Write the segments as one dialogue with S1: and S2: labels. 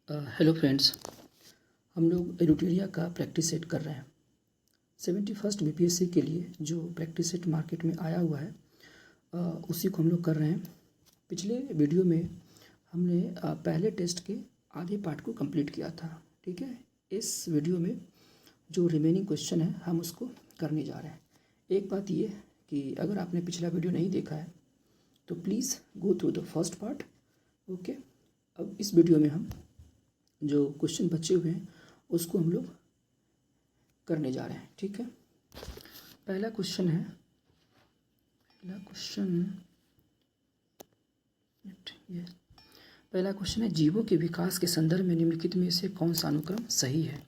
S1: Hello friends, हम लोग एडुटेरिया का प्रैक्टिस सेट कर रहे हैं। 71st बीपीएससी के लिए जो प्रैक्टिस सेट मार्केट में आया हुआ है उसी को हम लोग कर रहे हैं। पिछले वीडियो में हमने पहले टेस्ट के आधे पार्ट को कंप्लीट किया था। ठीक है, इस वीडियो में जो रिमेनिंग क्वेश्चन है हम उसको करने जा रहे हैं। एक बात ये कि अगर आपने पिछला वीडियो नहीं देखा है तो please go through the first part. Okay, अब इस वीडियो में हम जो क्वेश्चन बचे हुए हैं उसको हम लोग करने जा रहे हैं। ठीक है, पहला क्वेश्चन है जीवों के विकास के संदर्भ में निम्नलिखित में से कौन सा अनुक्रम सही है।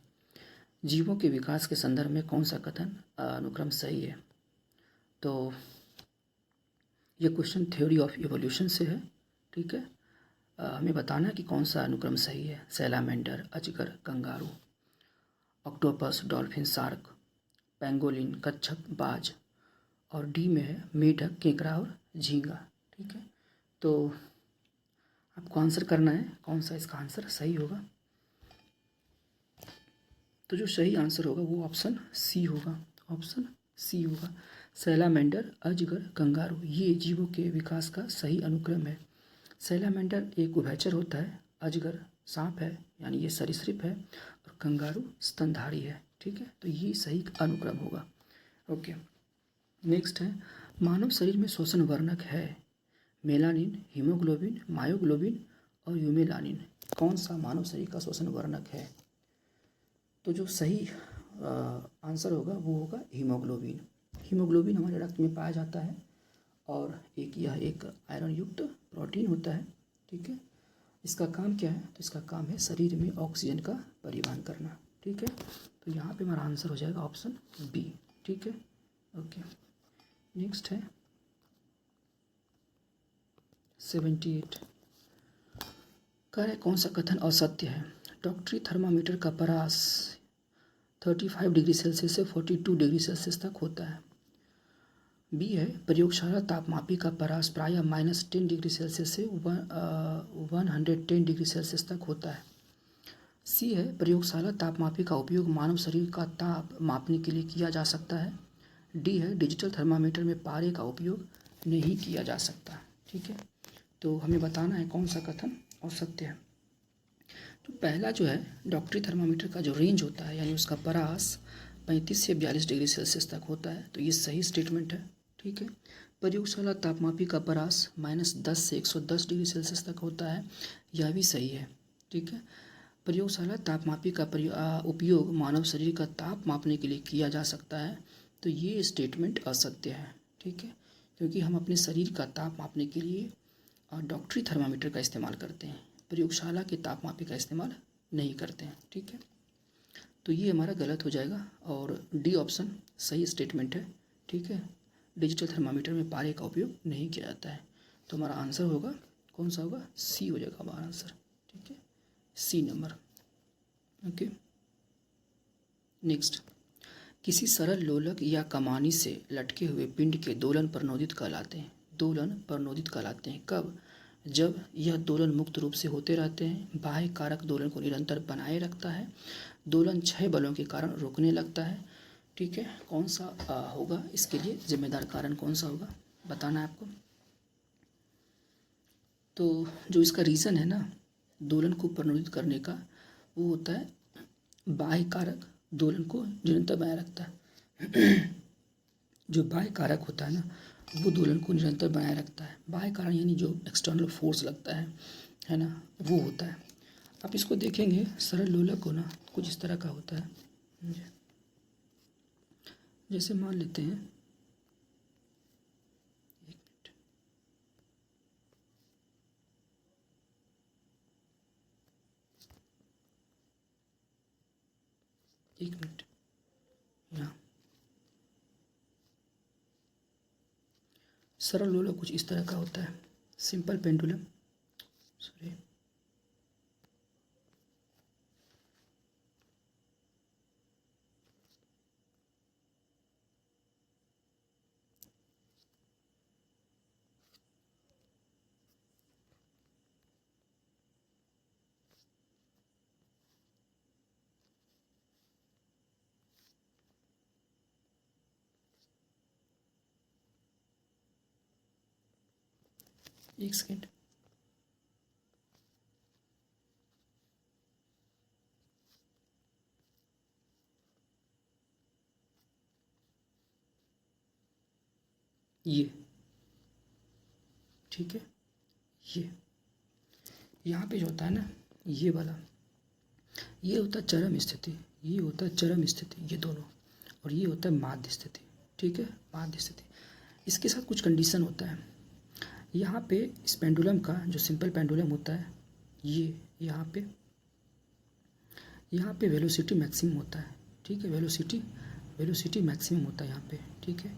S1: जीवों के विकास के संदर्भ में कौन सा कथन अनुक्रम सही है। तो ये क्वेश्चन थ्योरी ऑफ इवोल्यूशन से है। ठीक है, हमें बताना है कि कौन सा अनुक्रम सही है। सैलामेंडर, अजगर, kangaroo, octopus, dolphin, shark, pangolin, कच्छप, बाज, और डी में है मेढक, केकड़ा और झींगा। ठीक है, तो आपको आंसर करना है कौन सा इसका आंसर सही होगा। तो जो सही आंसर होगा वो ऑप्शन सी होगा। ऑप्शन सी होगा, सैलामेंडर, अजगर, कंगारू ये जीवों के विकास का सही अनुक्रम है। सैलामेंडर एक उभयचर होता है, अजगर सांप है यानी ये सरीसृप है, और कंगारू स्तनधारी है। ठीक है, तो ये सही अनुक्रम होगा। ओके, नेक्स्ट है मानव शरीर में श्वसन वर्णक है मेलानिन, हीमोग्लोबिन, मायोग्लोबिन और यूमेलानिन। कौन सा मानव शरीर का श्वसन वर्णक है। तो जो सही आंसर होगा वो होगा हीमोग्लोबिन। हीमोग्लोबिन हमारे रक्त में पाया जाता है और यह एक आयरन युक्त प्रोटीन होता है। ठीक है, इसका काम क्या है। तो इसका काम है शरीर में ऑक्सीजन का परिवहन करना। ठीक है, तो यहाँ पे हमारा आंसर हो जाएगा ऑप्शन बी। ठीक है, ओके, नेक्स्ट है 78। कह रहे कौन सा कथन असत्य है। डॉक्टरी थर्मामीटर का परास 35 डिग्री सेल्सियस से 42 डिग्री सेल्सियस तक होता है। बी है प्रयोगशाला तापमापी का परास प्रायः -10 डिग्री सेल्सियस से 110 डिग्री सेल्सियस तक होता है। सी है प्रयोगशाला तापमापी का उपयोग मानव शरीर का ताप मापने के लिए किया जा सकता है। डी है डिजिटल थर्मामीटर में पारे का उपयोग नहीं किया जा सकता। ठीक है, तो हमें बताना है कौन सा कथन असत्य है। तो पहला जो है डॉक्टरी थर्मामीटर का जो रेंज होता है यानी उसका परास 35 से 42 डिग्री सेल्सियस तक होता है, तो ये सही स्टेटमेंट है। ठीक है, प्रयोगशाला तापमापी का परास -10 से 110 डिग्री सेल्सियस तक होता है, यह भी सही है। ठीक है, प्रयोगशाला तापमापी का उपयोग मानव शरीर का ताप मापने के लिए किया जा सकता है, तो ये स्टेटमेंट असत्य है। ठीक है, क्योंकि हम अपने शरीर का ताप मापने के लिए डॉक्टरी थर्मामीटर का इस्तेमाल करते हैं, प्रयोगशाला के तापमापी का इस्तेमाल नहीं करते हैं। ठीक है, तो ये हमारा गलत हो जाएगा और डी ऑप्शन सही स्टेटमेंट है। ठीक है, डिजिटल थर्मामीटर में पारे का उपयोग नहीं किया जाता है, तो हमारा आंसर होगा कौन सा होगा, सी हो जाएगा हमारा आंसर। ठीक है, सी नंबर। ओके, नेक्स्ट, किसी सरल लोलक या कमानी से लटके हुए पिंड के दोलन प्रनोदित कहलाते हैं। दोलन प्रनोदित कहलाते हैं कब, जब यह दोलन मुक्त रूप से होते रहते हैं, बाह्य कारक दोलन को निरंतर बनाए रखता है, दोलन क्षय बलों के कारण रुकने लगता है। ठीक है, कौन सा होगा इसके लिए जिम्मेदार कारण कौन सा होगा बताना है आपको। तो जो इसका रीज़न है ना दोलन को प्रनोदित करने का, वो होता है बाह्य कारक दोलन को निरंतर बनाए रखता है। जो बाह्य कारक होता है ना वो दोलन को निरंतर बनाए रखता है। बाह्य कारण यानी जो एक्सटर्नल फोर्स लगता है ना, वो होता है। आप इसको देखेंगे सरल लोलक को ना कुछ इस तरह का होता है। जैसे मान लेते हैं, एक मिनट, यहाँ सरल लोलक कुछ इस तरह का होता है, सिंपल पेंडुलम। सॉरी, एक सेकेंड। ये ठीक है, ये यहाँ पे जो होता है ना, ये वाला, ये होता है चरम स्थिति, ये होता है चरम स्थिति, ये दोनों, और ये होता है माध्य स्थिति। ठीक है, माध्य स्थिति। इसके साथ कुछ कंडीशन होता है। यहाँ पे इस पेंडुलम का जो सिंपल पेंडुलम होता है, ये यहाँ पे वेलोसिटी मैक्सिमम होता है। ठीक है, वेलोसिटी मैक्सिमम होता है यहाँ पे। ठीक है,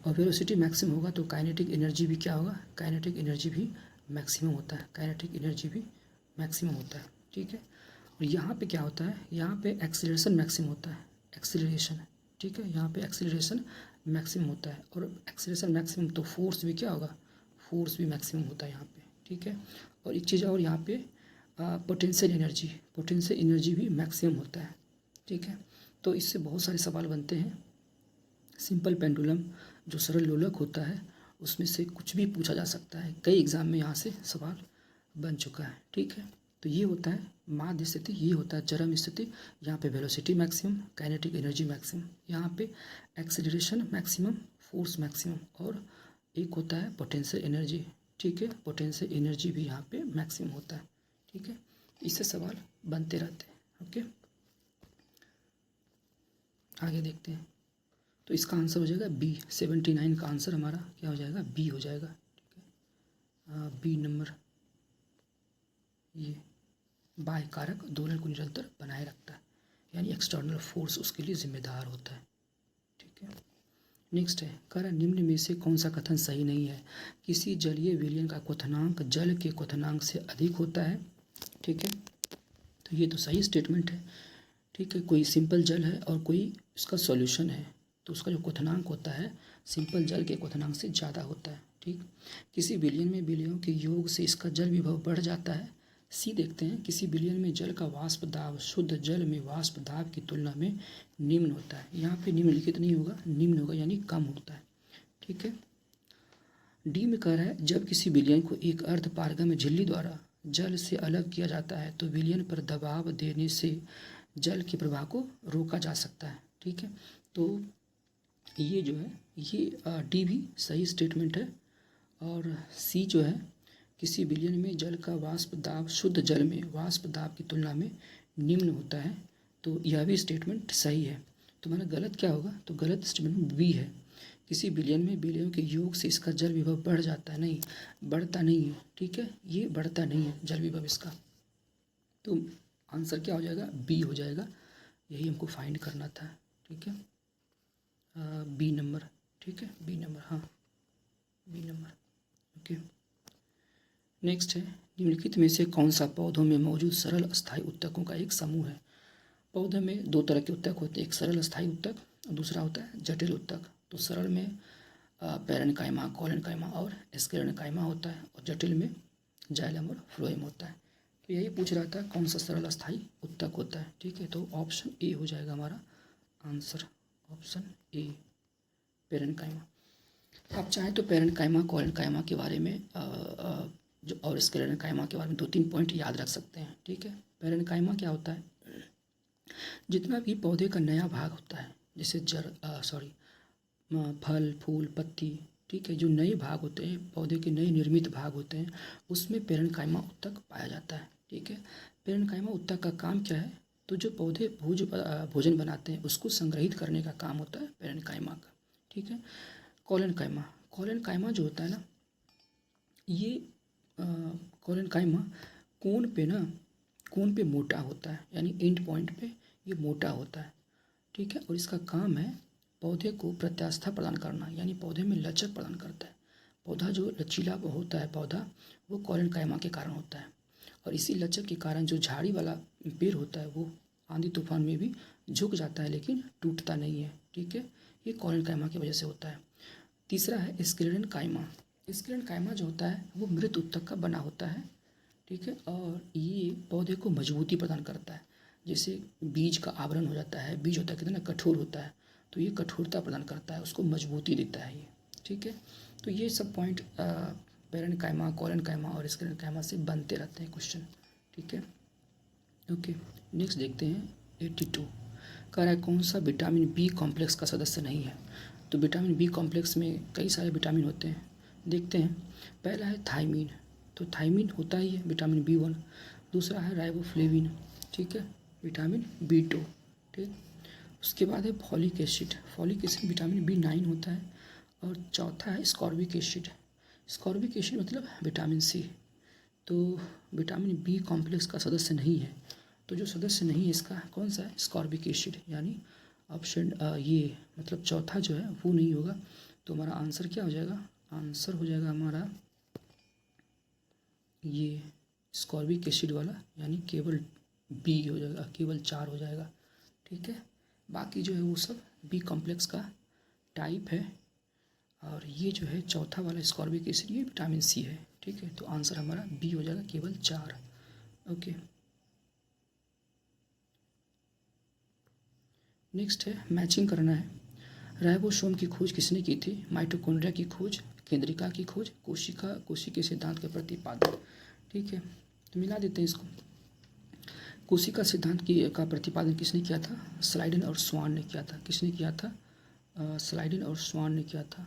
S1: और वेलोसिटी मैक्सिमम होगा तो काइनेटिक एनर्जी भी क्या होगा, काइनेटिक एनर्जी भी मैक्सिमम होता है, काइनेटिक एनर्जी भी मैक्सिमम होता है। ठीक है, और यहाँ पे क्या होता है, यहाँ पे एक्सीलरेशन मैक्सिमम होता है, एक्सीलरेशन। ठीक है, यहाँ पे एक्सीलरेशन मैक्सिमम होता है, और एक्सीलरेशन मैक्सिमम तो फोर्स भी क्या होगा, फोर्स भी मैक्सिमम होता है यहाँ पे। ठीक है, और एक चीज़ और यहाँ पे पोटेंशियल एनर्जी भी मैक्सिमम होता है। ठीक है, तो इससे बहुत सारे सवाल बनते हैं। सिंपल पेंडुलम जो सरल लोलक होता है उसमें से कुछ भी पूछा जा सकता है, कई एग्जाम में यहाँ से सवाल बन चुका है। ठीक है, तो ये होता है माध्य स्थिति, ये होता है चरम स्थिति। यहाँ पे velocity maximum, kinetic energy maximum, यहाँ पे एक्सीलरेशन मैक्सिमम, फोर्स मैक्सिमम, और एक होता है पोटेंशियल एनर्जी। ठीक है, पोटेंशियल एनर्जी भी यहाँ पे मैक्सिमम होता है। ठीक है, इससे सवाल बनते रहते हैं। ओके, आगे देखते हैं। तो इसका आंसर हो जाएगा बी। 79 का आंसर हमारा क्या हो जाएगा, बी हो जाएगा। ठीक है, बी नंबर। ये बाह्य कारक दोलन को निरंतर बनाए रखता है, यानी एक्सटर्नल फोर्स उसके लिए जिम्मेदार होता है। ठीक है, नेक्स्ट है, कह निम्न में से कौन सा कथन सही नहीं है। किसी जलीय विलयन का क्वथनांक जल के क्वथनांक से अधिक होता है। ठीक है, तो ये तो सही स्टेटमेंट है। ठीक है, कोई सिंपल जल है और कोई इसका सॉल्यूशन है, तो उसका जो क्वथनांक होता है सिंपल जल के क्वथनांक से ज़्यादा होता है। ठीक, किसी विलयन में विलयों के योग से इसका जल विभव बढ़ जाता है। सी देखते हैं, किसी विलयन में जल का वाष्प दाब शुद्ध जल में वाष्प दाब की तुलना में निम्न होता है। यहाँ पे निम्नलिखित नहीं होगा, निम्न होगा, यानी कम होता है। ठीक है, डी में कह रहा है, जब किसी विलयन को एक अर्ध पारगम्य झिल्ली द्वारा जल से अलग किया जाता है तो विलयन पर दबाव देने से जल के प्रवाह को रोका जा सकता है। ठीक है, तो ये जो है, ये डी भी सही स्टेटमेंट है। और सी जो है, किसी विलयन में जल का वाष्प दाब शुद्ध जल में वाष्प दाब की तुलना में निम्न होता है, तो यह भी स्टेटमेंट सही है। तो हमारा गलत क्या होगा, तो गलत स्टेटमेंट बी है। किसी विलयन में विलयों के योग से इसका जल विभव बढ़ जाता है, नहीं, बढ़ता नहीं है। ठीक है, ये बढ़ता नहीं है जल विभव इसका, तो आंसर क्या हो जाएगा, बी हो जाएगा। यही हमको फाइंड करना था। ठीक है, बी नंबर। ठीक है, बी नंबर, हाँ, बी नंबर। ओके, नेक्स्ट है, निम्नलिखित में से कौन सा पौधों में मौजूद सरल अस्थायी उत्तकों का एक समूह है। पौधे में दो तरह के उत्तक होते हैं, एक सरल अस्थायी उत्तक और दूसरा होता है जटिल उत्तक। तो सरल में पैरेन्काइमा, कोलेन्काइमा और स्क्लेरेन्काइमा होता है, और जटिल में जाइलम और फ्लोएम होता है। तो यही पूछ रहा था कौन सा सरल अस्थायी उत्तक होता है। ठीक है, तो ऑप्शन ए हो जाएगा हमारा आंसर, ऑप्शन ए, पैरेन्काइमा। आप चाहें तो पैरेन्काइमा, कोलेन्काइमा के बारे में जो और स्क्लेरेन्काइमा के बारे में 2-3 पॉइंट याद रख सकते हैं। ठीक है, पैरेन्काइमा क्या होता है, जितना भी पौधे का नया भाग होता है, जैसे फल, फूल, पत्ती, ठीक है, जो नए भाग होते हैं, पौधे के नए निर्मित भाग होते हैं, उसमें पैरेन्काइमा उत्तक पाया जाता है। ठीक है, पैरेन्काइमा उत्तक का काम क्या है, तो जो पौधे भोजन बनाते हैं उसको संग्रहित करने का काम होता है पैरेन्काइमा का। ठीक है, कोलेन्काइमा जो होता है ना, ये कोलेन्काइमा कोन पे मोटा होता है, यानी एंड पॉइंट पे ये मोटा होता है। ठीक है, और इसका काम है पौधे को प्रत्यास्था प्रदान करना, यानी पौधे में लचक प्रदान करता है। पौधा जो लचीला होता है, पौधा वो कोलेन्काइमा के कारण होता है, और इसी लचक के कारण जो झाड़ी वाला पेड़ होता है वो आंधी तूफान में भी झुक जाता है लेकिन टूटता नहीं है। ठीक है, ये कोलेन्काइमा की वजह से होता है। तीसरा है स्क्लेरेन्काइमा। स्क्लेरेन्काइमा जो होता है वो मृत उत्तक का बना होता है। ठीक है, और ये पौधे को मजबूती प्रदान करता है, जैसे बीज का आवरण हो जाता है, बीज होता है कितना कठोर होता है, तो ये कठोरता प्रदान करता है, उसको मजबूती देता है ये। ठीक है, तो ये सब पॉइंट पेरेन्काइमा, कोलेनकाइमा और स्क्लेरेन्काइमा से बनते रहते हैं क्वेश्चन, ठीक है। ओके, नेक्स्ट देखते हैं 82। कह रहा है कौन सा विटामिन बी कॉम्प्लेक्स का सदस्य नहीं है। तो विटामिन बी कॉम्प्लेक्स में कई सारे विटामिन होते हैं, देखते हैं। पहला है थायमीन, तो थायमीन होता ही है विटामिन B1। दूसरा है राइबोफ्लेविन, ठीक है, विटामिन B2, ठीक। उसके बाद है folic acid, folic acid vitamin B9 होता है। और चौथा है स्कॉर्बिक एसिड, स्कॉर्बिक एसिड मतलब विटामिन C। तो विटामिन बी कॉम्प्लेक्स का सदस्य नहीं है, तो जो सदस्य नहीं है इसका कौन सा है, स्कॉर्बिक एसिड, यानी ऑप्शन ये मतलब चौथा जो है वो नहीं होगा। तो हमारा आंसर क्या हो जाएगा, आंसर हो जाएगा हमारा ये स्कॉर्बिक एसिड वाला, यानी केवल बी हो जाएगा, केवल 4 हो जाएगा, ठीक है। बाकी जो है वो सब बी कॉम्प्लेक्स का टाइप है। और ये जो है चौथा वाला स्कॉर्बिक एसिड ये विटामिन C है, ठीक है। तो आंसर हमारा बी हो जाएगा, केवल 4। ओके, नेक्स्ट है मैचिंग करना है। राइबोसोम की खोज किसने की थी, माइटोकॉन्ड्रिया की खोज, केंद्रिका की खोज, कोशिका सिद्धांत का प्रतिपादन, ठीक है। तो मिला देते हैं इसको। कोशिका सिद्धांत का प्रतिपादन किसने किया था, स्लाइडन और स्वान ने किया था। किसने किया था, स्लाइडन और स्वान ने किया था,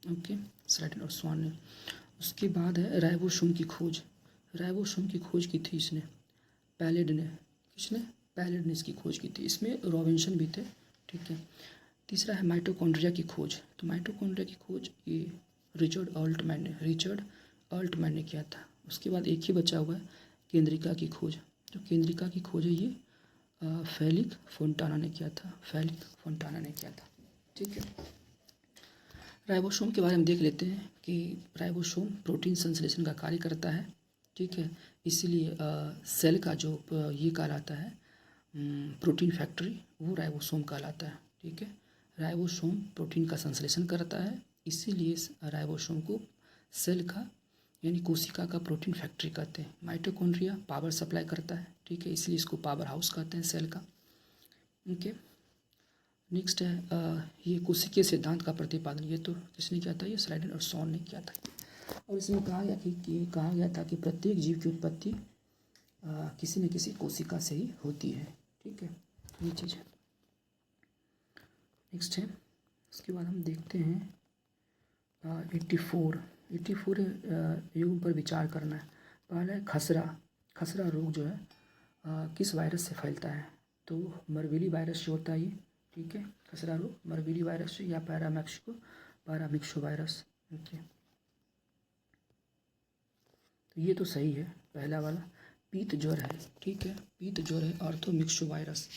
S1: ओके, स्लाइडन और स्वान ने। उसके बाद है राइबोसोम की खोज, राइबोसोम की खोज की थी इसने पैलेड ने, किसने, पैलेड ने इसकी खोज की थी। इसमें रॉबिन्सन भी थे, ठीक है। तीसरा है माइटोकॉन्ड्रिया की खोज, तो माइटोकॉन्ड्रिया की खोज ये रिचर्ड ऑल्टमैन ने किया था। उसके बाद एक ही बचा हुआ है केंद्रिका की खोज, तो केंद्रिका की खोज है ये फेलिक फोंटाना ने किया था, फेलिक फोंटाना ने किया था, ठीक है। राइबोसोम के बारे में देख लेते हैं कि राइबोसोम प्रोटीन संश्लेषण का कार्य करता है, ठीक है। इसीलिए सेल का जो ये कहलाता है प्रोटीन फैक्ट्री, वो राइबोसोम कहलाता है, ठीक है। राइबोसोम प्रोटीन का संश्लेषण करता है, इसीलिए राइबोसोम को सेल का यानी कोशिका का प्रोटीन फैक्ट्री कहते हैं। माइटोकॉन्ड्रिया पावर सप्लाई करता है, ठीक है, इसलिए इसको पावर हाउस कहते हैं सेल का, ओके। नेक्स्ट है ये कोशिकीय सिद्धांत का प्रतिपादन, ये तो किसने किया था, ये स्लाइडन और स्वान ने किया था। और इसमें कहा गया था कि प्रत्येक जीव की उत्पत्ति किसी न किसी कोशिका से ही होती है, ठीक है, ये चीज़ है। नेक्स्ट है, उसके बाद हम देखते हैं 84 युग पर विचार करना है। पहला है खसरा रोग जो है किस वायरस से फैलता है, तो मरविली वायरस से होता है ये, ठीक है। खसरा रोग मरविली वायरस से या पैरामिक्सो वायरस, ओके। तो ये तो सही है पहला वाला। पीत ज्वर है, ठीक है, पीत ज्वर है आर्थोमिक्सो वायरस,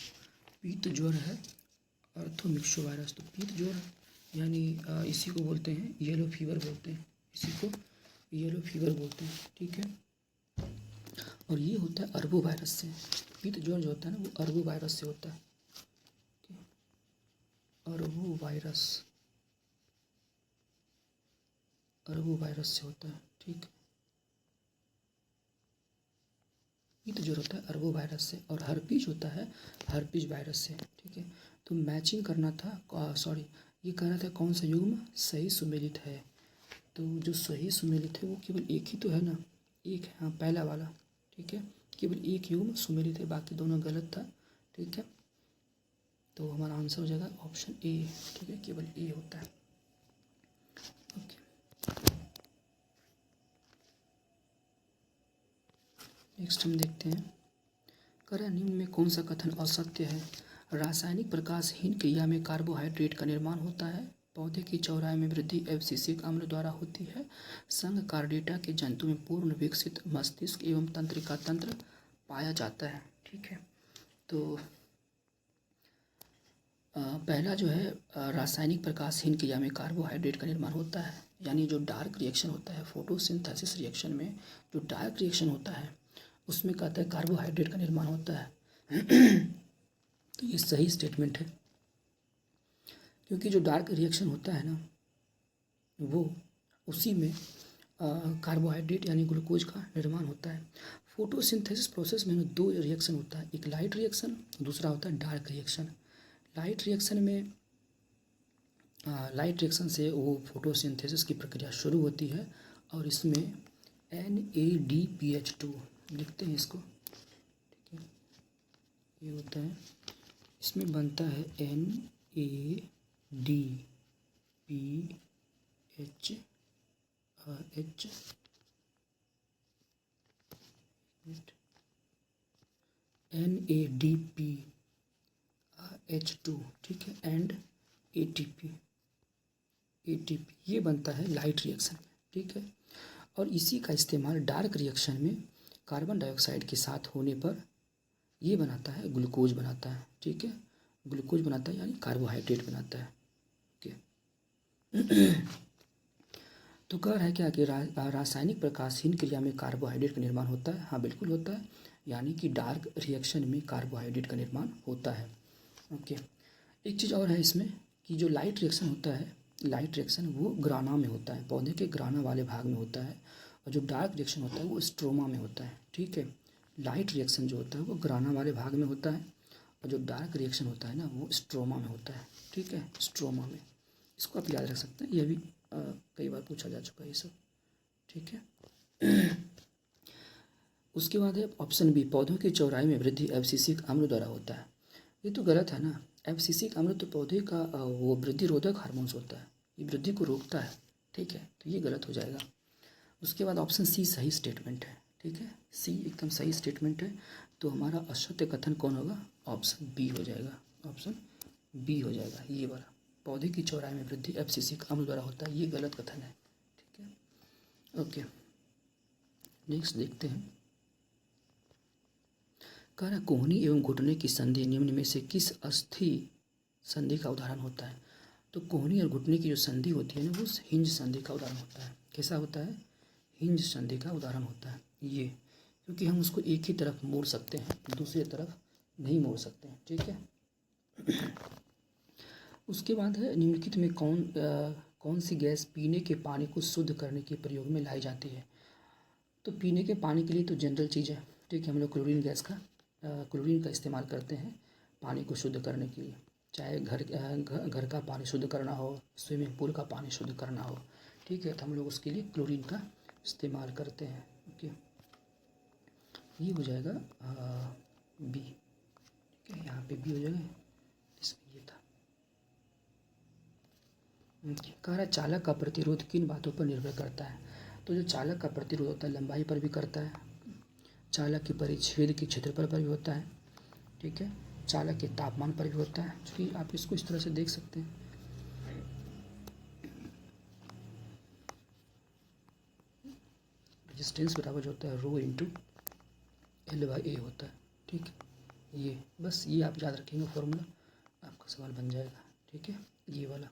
S1: पीत ज्वर है आर्थोमिक्सो वायरस। तो पीत ज्वर यानी इसी को बोलते हैं येलो फीवर बोलते हैं, इसी को येलो फीवर बोलते हैं, ठीक है। और ये होता है अरबो वायरस से, पीत ज्वर जो होता है ना वो अरबो वायरस से होता है, अरबो वायरस से होता है, ठीक। पीत ज्वर होता है अरबो वायरस से, और हर्पीज होता है हर्पीज वायरस से, ठीक है। तो मैचिंग करना था, सॉरी ये कहना था कौन सा युग्म सही सुमेलित है। तो जो सही सुमेलित है वो केवल एक ही तो है ना, एक है, हाँ पहला वाला, ठीक है, केवल एक युग्म सुमेलित है, बाकी दोनों गलत था, ठीक है। तो हमारा आंसर हो जाएगा ऑप्शन ए, ठीक है, केवल ए होता है, ओके। नेक्स्ट हम देखते हैं, कह निम्न में कौन सा कथन असत्य है। रासायनिक प्रकाशहीन क्रिया में कार्बोहाइड्रेट का निर्माण होता है, पौधे की चौड़ाई में वृद्धि एब्सिसिक अम्ल द्वारा होती है, संघ कार्डेटा के जंतु में पूर्ण विकसित मस्तिष्क एवं तंत्रिका तंत्र पाया जाता है, ठीक है। तो पहला जो है रासायनिक प्रकाशहीन क्रिया में कार्बोहाइड्रेट का निर्माण होता है, यानी जो डार्क रिएक्शन होता है फोटोसिंथेसिस रिएक्शन में, जो डार्क रिएक्शन होता है उसमें कहता है कार्बोहाइड्रेट का निर्माण होता है। तो ये सही स्टेटमेंट है, क्योंकि जो डार्क रिएक्शन होता है ना वो उसी में कार्बोहाइड्रेट यानी ग्लूकोज का निर्माण होता है। फोटोसिंथेसिस प्रोसेस में दो रिएक्शन होता है, एक लाइट रिएक्शन, दूसरा होता है डार्क रिएक्शन। लाइट रिएक्शन से वो फोटोसिंथेसिस की प्रक्रिया शुरू होती है और इसमें NADPH2 लिखते हैं इसको, ठीक है। ये होता है, इसमें बनता है NADPH NADPH2, ठीक है, एंड ATP ये बनता है लाइट रिएक्शन में, ठीक है। और इसी का इस्तेमाल डार्क रिएक्शन में कार्बन डाइऑक्साइड के साथ होने पर ये बनाता है, ग्लूकोज बनाता है, ठीक है। ग्लूकोज बनाता है यानी कार्बोहाइड्रेट बनाता है, ओके। तो कह रहा है क्या कि रासायनिक प्रकाशहीन क्रिया में कार्बोहाइड्रेट का निर्माण होता है। हाँ, बिल्कुल होता है, यानी कि डार्क रिएक्शन में कार्बोहाइड्रेट का निर्माण होता है, ओके। एक चीज़ और है इसमें कि जो लाइट रिएक्शन होता है, लाइट रिएक्शन वो ग्राना में होता है, पौधे के ग्राना वाले भाग में होता है, और जो डार्क रिएक्शन होता है वो स्ट्रोमा में होता है, ठीक है। लाइट रिएक्शन जो होता है वो ग्राना वाले भाग में होता है, और जो डार्क रिएक्शन होता है ना वो स्ट्रोमा में होता है, ठीक है, स्ट्रोमा में। इसको आप याद रख सकते हैं, यह भी कई बार पूछा जा चुका है ये सब, ठीक है। उसके बाद है ऑप्शन बी, पौधों की चौड़ाई में वृद्धि एब्सिसिक अम्ल द्वारा होता है। ये तो गलत है ना, एब्सिसिक अम्ल तो पौधे का वो वृद्धि रोधक हार्मोन्स होता है, ये वृद्धि को रोकता है, ठीक है, तो ये गलत हो जाएगा। उसके बाद ऑप्शन सी सही स्टेटमेंट है, ठीक है, सी एकदम सही स्टेटमेंट है। तो हमारा असत्य कथन कौन होगा, ऑप्शन बी हो जाएगा, ऑप्शन बी हो जाएगा, ये वाला, पौधे की चौड़ाई में वृद्धि एब्सिसिक अम्ल द्वारा होता है, ये गलत कथन है, ठीक है, ओके। नेक्स्ट देखते हैं, कह रहा कोहनी एवं घुटने की संधि निम्न में से किस अस्थि संधि का उदाहरण होता है। तो कोहनी और घुटने की जो संधि होती है ना वो हिंज संधि का उदाहरण होता है। कैसा होता है, हिंज संधि का उदाहरण होता है ये, क्योंकि हम उसको एक ही तरफ मोड़ सकते हैं, दूसरी तरफ नहीं मोड़ सकते हैं, ठीक है। उसके बाद है निम्नलिखित में कौन सी गैस पीने के पानी को शुद्ध करने के प्रयोग में लाई जाती है। तो पीने के पानी के लिए तो जनरल चीज़ है, ठीक है, हम लोग क्लोरीन का इस्तेमाल करते हैं पानी को शुद्ध करने के लिए, चाहे घर का पानी शुद्ध करना हो, स्विमिंग पूल का पानी शुद्ध करना हो, ठीक है, तो हम लोग उसके लिए क्लोरीन का इस्तेमाल करते हैं, ओके। ये हो जाएगा बी, ठीक है, यहाँ पे बी हो जाएगा, इसमें ये था। कह रहा चालक का प्रतिरोध किन बातों पर निर्भर करता है। तो जो चालक का प्रतिरोध होता है लंबाई पर भी करता है, चालक के परिच्छेद के क्षेत्रफल पर भी होता है, ठीक है, चालक के तापमान पर भी होता है, क्योंकि आप इसको इस तरह से देख सकते हैं, रेजिस्टेंस बराबर होता है रो इंटू L/A होता है, ठीक है। ये बस ये आप याद रखेंगे फॉर्मूला, आपका सवाल बन जाएगा, ठीक है। ये वाला,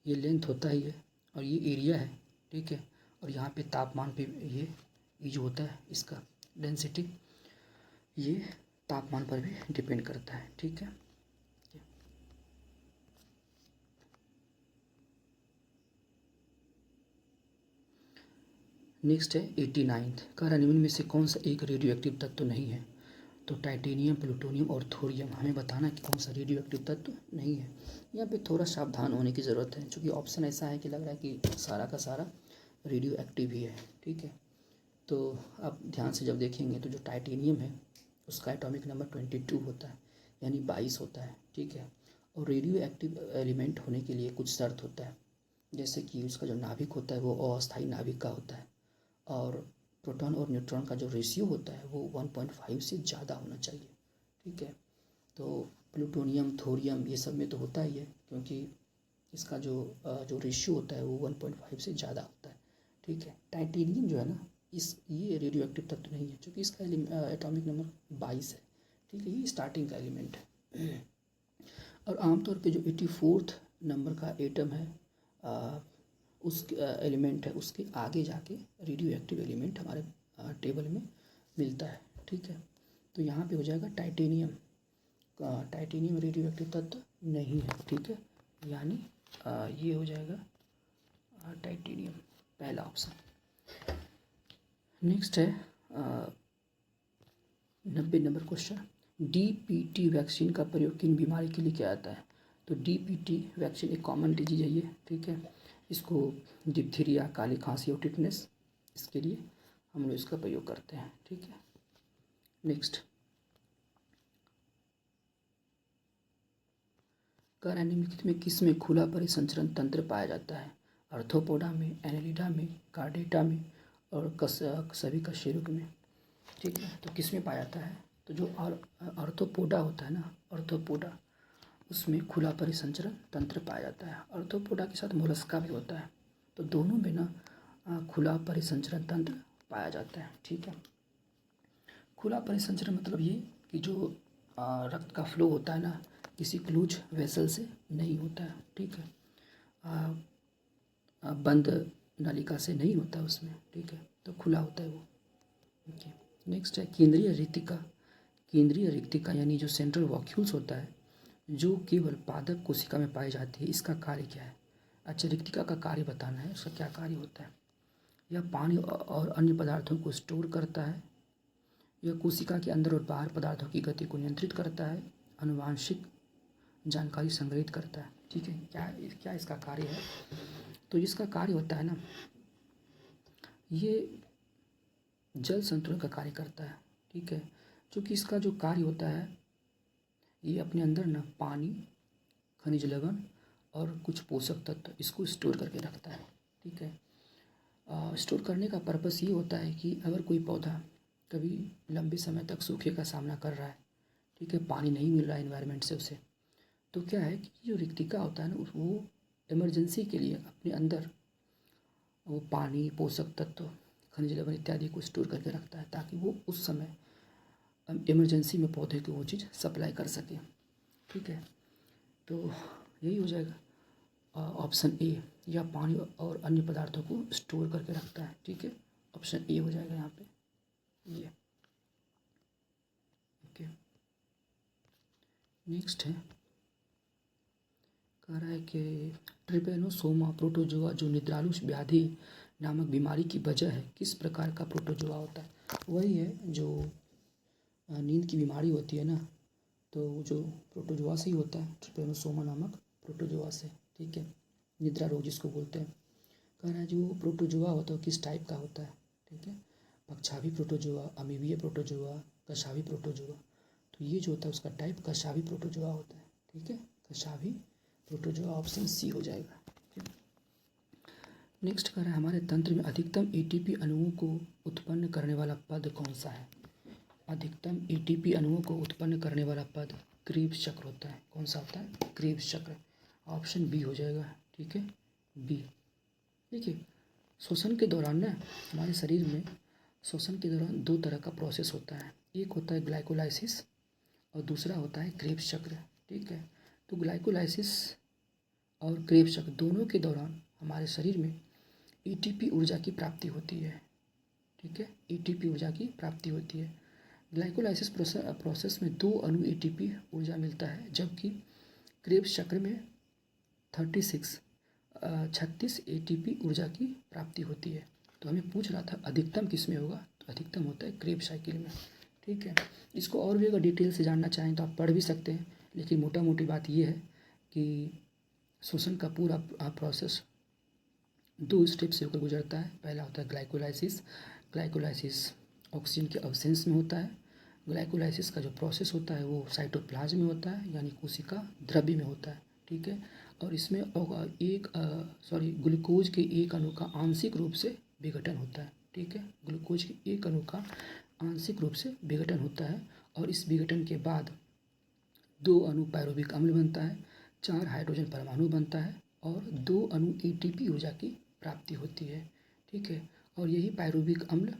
S1: ये लेंथ होता है ये, और ये एरिया है, ठीक है, और यहाँ पे तापमान पे ये जो होता है इसका डेंसिटी, ये तापमान पर भी डिपेंड करता है, ठीक है। नेक्स्ट है 89th, कह रहा निम्न में से कौन सा एक रेडियो एक्टिव तत्व नहीं है। तो टाइटेनियम, प्लूटोनियम और थोरियम, हमें बताना है कि कौन सा रेडियो एक्टिव तत्व नहीं है। यहाँ पे थोड़ा सावधान होने की ज़रूरत है, क्योंकि ऑप्शन ऐसा है कि लग रहा है कि सारा का सारा रेडियो एक्टिव ही है, ठीक है। तो आप ध्यान से जब देखेंगे तो जो टाइटेनियम है उसका एटॉमिक नंबर 22 होता है, यानी 22 होता है, ठीक है। और रेडियो एक्टिव एलिमेंट होने के लिए कुछ शर्त होता है, जैसे कि उसका जो नाभिक होता है वो अस्थायी नाभिक का होता है, और प्रोटॉन और न्यूट्रॉन का जो रेशियो होता है वो 1.5 से ज़्यादा होना चाहिए, ठीक है। तो प्लूटोनियम, थोरियम ये सब में तो होता ही है, क्योंकि इसका जो रेशियो होता है वो 1.5 से ज़्यादा होता है, ठीक है। टाइटेनियम जो है ना, ये रेडियो एक्टिव तत्व नहीं है, क्योंकि इसका एटॉमिक नंबर 22 है, ठीक है, ये स्टार्टिंग का एलिमेंट है। और आमतौर पे जो 84th नंबर का एटम है उस एलिमेंट है, उसके आगे जाके रेडियो एक्टिव एलिमेंट हमारे टेबल में मिलता है, ठीक है। तो यहाँ पे हो जाएगा टाइटेनियम, टाइटेनियम रेडियो एक्टिव तत्व नहीं है, ठीक है, यानी ये हो जाएगा टाइटेनियम, पहला ऑप्शन। नेक्स्ट है 90 नंबर क्वेश्चन, DPT वैक्सीन का प्रयोग किन बीमारी के लिए किया जाता है। तो DPT वैक्सीन एक कॉमन डिजीज है ये, ठीक है, इसको डिप्थीरिया, काली खांसी और टिटनेस इसके लिए हम लोग इसका प्रयोग करते हैं। ठीक है, नेक्स्ट निम्नलिखित में किस में खुला परिसंचरण तंत्र पाया जाता है? आर्थ्रोपोडा में, एनेलिडा में, कार्डेटा में और सभी कशेरुक में। ठीक है, तो किस में पाया जाता है? तो जो आर्थ्रोपोडा होता है ना, आर्थ्रोपोडा, उसमें खुला परिसंचरण तंत्र पाया जाता है। आर्थ्रोपोडा के साथ मोलस्का भी होता है, तो दोनों में ना खुला परिसंचरण तंत्र पाया जाता है। ठीक है, खुला परिसंचरण मतलब ये कि जो रक्त का फ्लो होता है ना, किसी क्लोज वेसल से नहीं होता है। ठीक है, बंद नलिका से नहीं होता है उसमें। ठीक है, तो खुला होता है वो। ओके, नेक्स्ट है केंद्रीय रिक्तिका। केंद्रीय रिक्तिका यानी जो सेंट्रल वॉक्यूल्स होता है, जो केवल पादप कोशिका में पाई जाती है, इसका कार्य क्या है? अच्छा, रिक्तिका का कार्य बताना है, उसका क्या कार्य होता है? यह पानी और अन्य पदार्थों को स्टोर करता है। यह कोशिका के अंदर और बाहर पदार्थों की गति को नियंत्रित करता है। आनुवांशिक जानकारी संग्रहित करता है। ठीक है, क्या इसका कार्य है? तो इसका कार्य होता है ना, ये जल संतुलन का कार्य करता है। ठीक है, क्योंकि इसका जो कार्य होता है, ये अपने अंदर ना पानी, खनिज लवण और कुछ पोषक तत्व इसको स्टोर करके रखता है। ठीक है, स्टोर करने का पर्पस ये होता है कि अगर कोई पौधा कभी लंबे समय तक सूखे का सामना कर रहा है, ठीक है, पानी नहीं मिल रहा है इन्वायरमेंट से उसे, तो क्या है कि जो रिक्तिका होता है ना, वो इमरजेंसी के लिए अपने अंदर वो पानी, पोषक तत्व, खनिज लवण इत्यादि को स्टोर करके रखता है, ताकि वो उस समय इमरजेंसी में पौधे को वो चीज़ सप्लाई कर सके। ठीक है, तो यही हो जाएगा ऑप्शन ए, या पानी और अन्य पदार्थों को स्टोर करके रखता है। ठीक है, ऑप्शन ए हो जाएगा यहाँ पे ये। ओके, नेक्स्ट है, कह रहा है कि ट्रिपेनोसोमा प्रोटोजोआ जो निद्रालु व्याधि नामक बीमारी की वजह है, किस प्रकार का प्रोटोजोआ होता है? वही है जो नींद की बीमारी होती है ना, तो जो प्रोटोजोआ से ही होता है, ट्रिपेनोसोमा नामक प्रोटोजोआ से। ठीक है, निद्रा रोग जिसको बोलते हैं। कह रहा है जो प्रोटोजोआ होता है किस टाइप का होता है? ठीक है, पक्षावी प्रोटोजोआ, अमीबीय प्रोटोजोआ, कशावी प्रोटोजोआ। तो ये जो होता है उसका टाइप कशावी प्रोटोजोआ होता है। ठीक है, कशावी प्रोटोजोआ, ऑप्शन सी हो जाएगा। नेक्स्ट कर रहा है हमारे तंत्र में अधिकतम एटीपी अणुओं को उत्पन्न करने वाला पद कौन सा है? अधिकतम एटीपी अणुओं को उत्पन्न करने वाला पद क्रीब्स चक्र होता है। कौन सा होता है? क्रीब्स चक्र, ऑप्शन बी हो जाएगा। ठीक है, बी। देखिए, श्वसन के दौरान ना हमारे शरीर में श्वसन के दौरान दो तरह का प्रोसेस होता है, एक होता है ग्लाइकोलाइसिस और दूसरा होता है क्रेब्स चक्र। ठीक है, तो ग्लाइकोलाइसिस और क्रेब्स चक्र दोनों के दौरान हमारे शरीर में एटीपी ऊर्जा की प्राप्ति होती है। ठीक है, एटीपी ऊर्जा की प्राप्ति होती है। ग्लाइकोलाइसिस प्रोसेस में 2 अणु एटीपी ऊर्जा मिलता है, जबकि क्रेब्स चक्र में 36 एटीपी ऊर्जा की प्राप्ति होती है। तो हमें पूछ रहा था अधिकतम किस में होगा, तो अधिकतम होता है क्रेब्स साइकिल में। ठीक है, इसको और भी अगर डिटेल से जानना चाहें तो आप पढ़ भी सकते हैं, लेकिन मोटा मोटी बात यह है कि श्वसन का पूरा प्रोसेस 2 स्टेप से होकर गुजरता है। पहला होता है ग्लाइकोलाइसिस। ग्लाइकोलाइसिस ऑक्सीजन के अवशेष में होता है। ग्लाइकोलाइसिस का जो प्रोसेस होता है वो साइटोप्लाज्म में होता है, यानी कोशिका द्रव्य में होता है। ठीक है, और इसमें ग्लूकोज के एक अणु का आंशिक रूप से विघटन होता है। ठीक है, ग्लूकोज के एक अणु का आंशिक रूप से विघटन होता है, और इस विघटन के बाद 2 अणु पायरुविक अम्ल बनता है, 4 हाइड्रोजन परमाणु बनता है और 2 अणु एटीपी ऊर्जा की प्राप्ति होती है। ठीक है, और यही पायरुविक अम्ल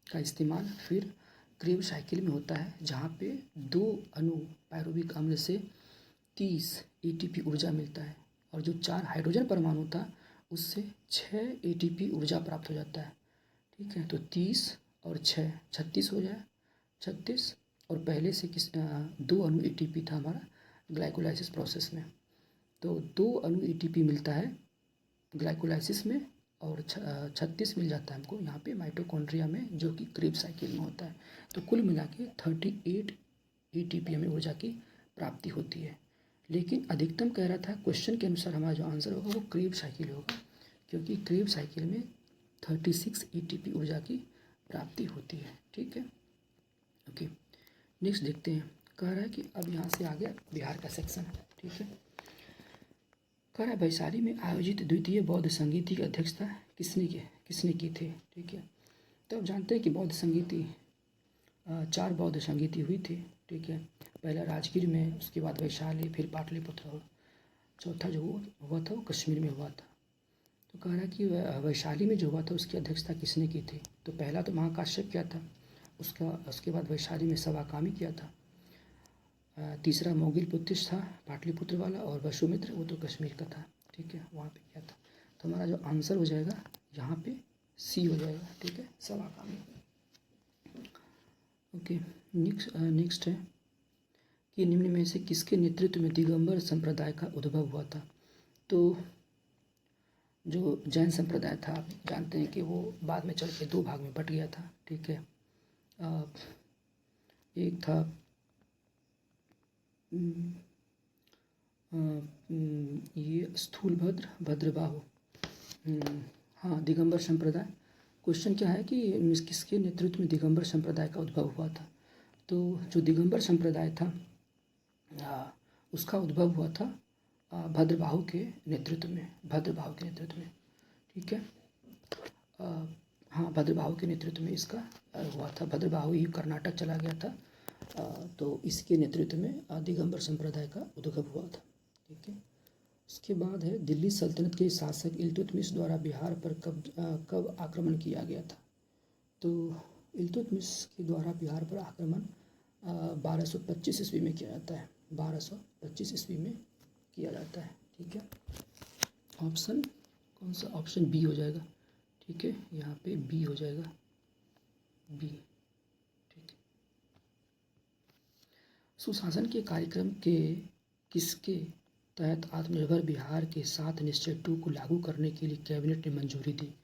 S1: का इस्तेमाल फिर क्रेब्स साइकिल में होता है, जहाँ पे 2 अणु पायरुविक अम्ल से 30 एटीपी ऊर्जा मिलता है, और जो 4 हाइड्रोजन परमाणु था उससे 6 एटीपी ऊर्जा प्राप्त हो जाता है। ठीक है, तो 30 और 6 36 हो जाए, 36, और पहले से 2 अणु एटीपी था हमारा ग्लाइकोलाइसिस प्रोसेस में, तो 2 अणु एटीपी मिलता है ग्लाइकोलाइसिस में, और 36 मिल जाता है हमको यहाँ पे माइटोकॉन्ड्रिया में, जो कि क्रेब्स साइकिल में होता है। तो कुल मिला के 38 एटीपी हमें ऊर्जा की प्राप्ति होती है। लेकिन अधिकतम कह रहा था क्वेश्चन के अनुसार हमारा जो आंसर होगा वो क्रेब्स साइकिल होगा, क्योंकि क्रेब्स साइकिल में 36 ATP ऊर्जा की प्राप्ति होती है। ठीक है, ओके। नेक्स्ट देखते हैं, कह रहा है कि अब यहाँ से आ गया बिहार का सेक्शन। ठीक है, कह रहा है वैशाली में आयोजित द्वितीय बौद्ध संगीति की अध्यक्षता किसने की थी। ठीक है, तो आप जानते हैं कि बौद्ध संगीति 4 बौद्ध संगीति हुई थी। ठीक है, पहला राजगीर में, उसके बाद वैशाली, फिर पाटलिपुत्र, और चौथा जो हुआ था वो कश्मीर में हुआ था। तो कह रहा है कि वैशाली में जो हुआ था उसकी अध्यक्षता किसने की थी। तो पहला तो महाकाश्यप किया था, उसके बाद वैशाली में सवाकामी किया था, तीसरा मोगिल पुत्तिश था पाटलिपुत्र वाला, और वसुमित्र वो तो कश्मीर का था। ठीक है, वहाँ पे किया था। तो हमारा जो आंसर हो जाएगा यहाँ पे सी हो जाएगा। ठीक है, सवाकामी। ओके, नेक्स्ट है कि निम्न में से किसके नेतृत्व में दिगंबर संप्रदाय का उद्भव हुआ था। तो जो जैन संप्रदाय था, आप जानते हैं कि वो बाद में चल के 2 भाग में बट गया था। ठीक है, एक था ये स्थूलभद्र, भद्रबाहु। हाँ, दिगंबर संप्रदाय। क्वेश्चन क्या है कि किसके नेतृत्व में दिगंबर संप्रदाय का उद्भव हुआ था। तो जो दिगंबर संप्रदाय था उसका उद्भव हुआ था भद्रबाहु के नेतृत्व में। ठीक है, हाँ, भद्रबाहु के नेतृत्व में इसका हुआ था। भद्रबाहु ही कर्नाटक चला गया था, तो इसके नेतृत्व में दिगंबर संप्रदाय का उद्भव हुआ था। ठीक है, उसके बाद है दिल्ली सल्तनत के शासक इल्तुतमिश द्वारा बिहार पर कब आक्रमण किया गया था। तो इल्तुतमिश के द्वारा बिहार पर आक्रमण 1225 ईस्वी में किया जाता है। 1225 ईस्वी में किया जाता है। ठीक है, ऑप्शन कौन सा, ऑप्शन बी हो जाएगा। ठीक है, यहाँ पे बी हो जाएगा, बी। ठीक है, सुशासन के कार्यक्रम के किसके तहत आत्मनिर्भर बिहार के 7 निश्चय 2 को लागू करने के लिए कैबिनेट ने मंजूरी दी।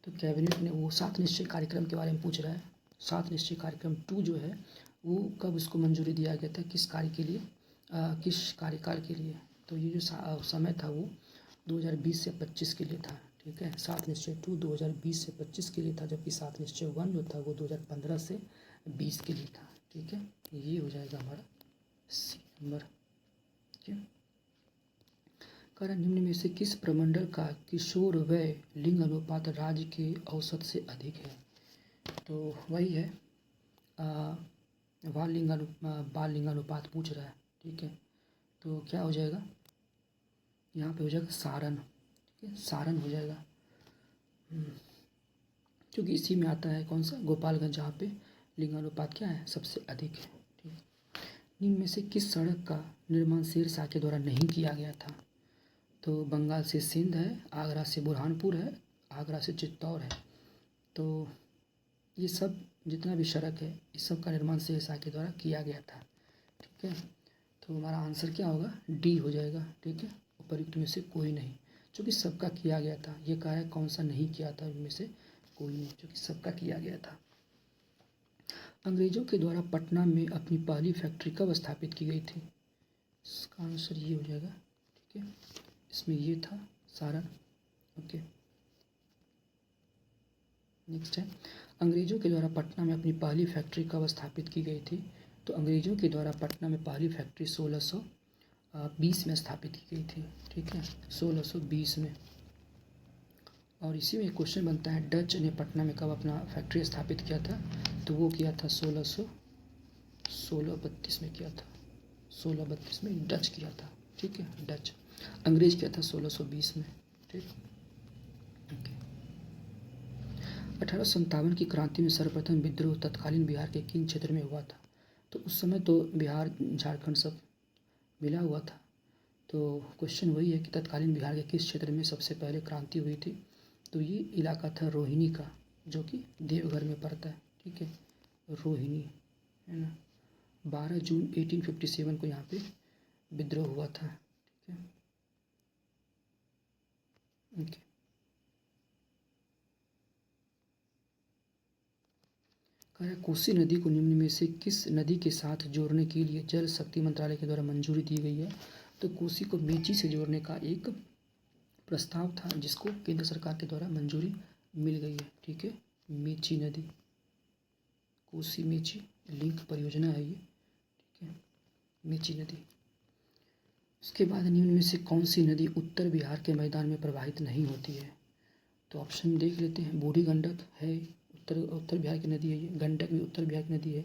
S1: तो कैबिनेट ने वो 7 निश्चय कार्यक्रम के बारे में पूछ रहा है। 7 निश्चय कार्यक्रम 2 जो है वो कब उसको मंजूरी दिया गया था, किस कार्य के लिए, किस कार्यकाल के लिए। तो ये जो समय था वो 2020 से 25 के लिए था। ठीक है, 7 निश्चय 2 2020 से 25 के लिए था, जबकि 7 निश्चय 1 जो था वो 2015 से 20 के लिए था। ठीक है, ये हो जाएगा हमारा सी नंबर। ठीक है, कारण निम्न में से किस प्रमंडल का किशोर वय लिंग अनुपात राज्य के औसत से अधिक है। तो वही है बाल लिंगानुपात पूछ रहा है। ठीक है, तो क्या हो जाएगा, यहाँ पे हो जाएगा सारण। ठीक है, सारण हो जाएगा, क्योंकि इसी में आता है कौन सा, गोपालगंज, जहाँ पे लिंगानुपात क्या है, सबसे अधिक है। ठीक है, निम्न में से किस सड़क का निर्माण शेरशाह के द्वारा नहीं किया गया था। तो बंगाल से सिंध है, आगरा से बुरहानपुर है, आगरा से चित्तौड़ है। तो ये सब जितना भी सड़क है इस सब का निर्माण शेरशाह के द्वारा किया गया था। ठीक है, तो हमारा आंसर क्या होगा, डी हो जाएगा। ठीक है, उपयुक्त में से कोई नहीं, क्योंकि सबका किया गया था। ये कहा है कौन सा नहीं किया था, इनमें से कोई नहीं, क्योंकि सबका किया गया था। अंग्रेजों के द्वारा पटना में अपनी पहली फैक्ट्री कब स्थापित की गई थी। इसका आंसर ये हो जाएगा। ठीक है, इसमें ये था सारण। ओके, नेक्स्ट है, अंग्रेजों के द्वारा पटना में अपनी पहली फैक्ट्री कब स्थापित की गई थी। तो अंग्रेजों के द्वारा पटना में पहली फैक्ट्री 1620 में स्थापित की गई थी। ठीक है, 1620 में। और इसी में क्वेश्चन बनता है, डच ने पटना में कब अपना फैक्ट्री स्थापित किया था। तो वो किया था 1632 में किया था। 1632 में डच किया था। ठीक है, डच। अंग्रेज किया था 1620 में। ठीक, ओके। 1857 की क्रांति में सर्वप्रथम विद्रोह तत्कालीन बिहार के किन क्षेत्र में हुआ था। तो उस समय तो बिहार झारखंड सब मिला हुआ था। तो क्वेश्चन वही है कि तत्कालीन बिहार के किस क्षेत्र में सबसे पहले क्रांति हुई थी। तो ये इलाका था रोहिणी का, जो कि देवघर में पड़ता है। ठीक है, रोहिणी है ना। 12 जून 1857 को यहाँ पे विद्रोह हुआ था। ठीक है, ओके। कहा कोसी नदी को निम्न में से किस नदी के साथ जोड़ने के लिए जल शक्ति मंत्रालय के द्वारा मंजूरी दी गई है। तो कोसी को मेची से जोड़ने का एक प्रस्ताव था, जिसको केंद्र सरकार के द्वारा मंजूरी मिल गई है, ठीक है। मेची नदी, कोसी मेची लिंक परियोजना है ये, ठीक है, मेची नदी। उसके बाद निम्न में से कौन सी नदी उत्तर बिहार के मैदान में प्रवाहित नहीं होती है? तो ऑप्शन देख लेते हैं। बूढ़ी गंडक है, उत्तर बिहार की नदी है ये। गंडक भी उत्तर बिहार की नदी है।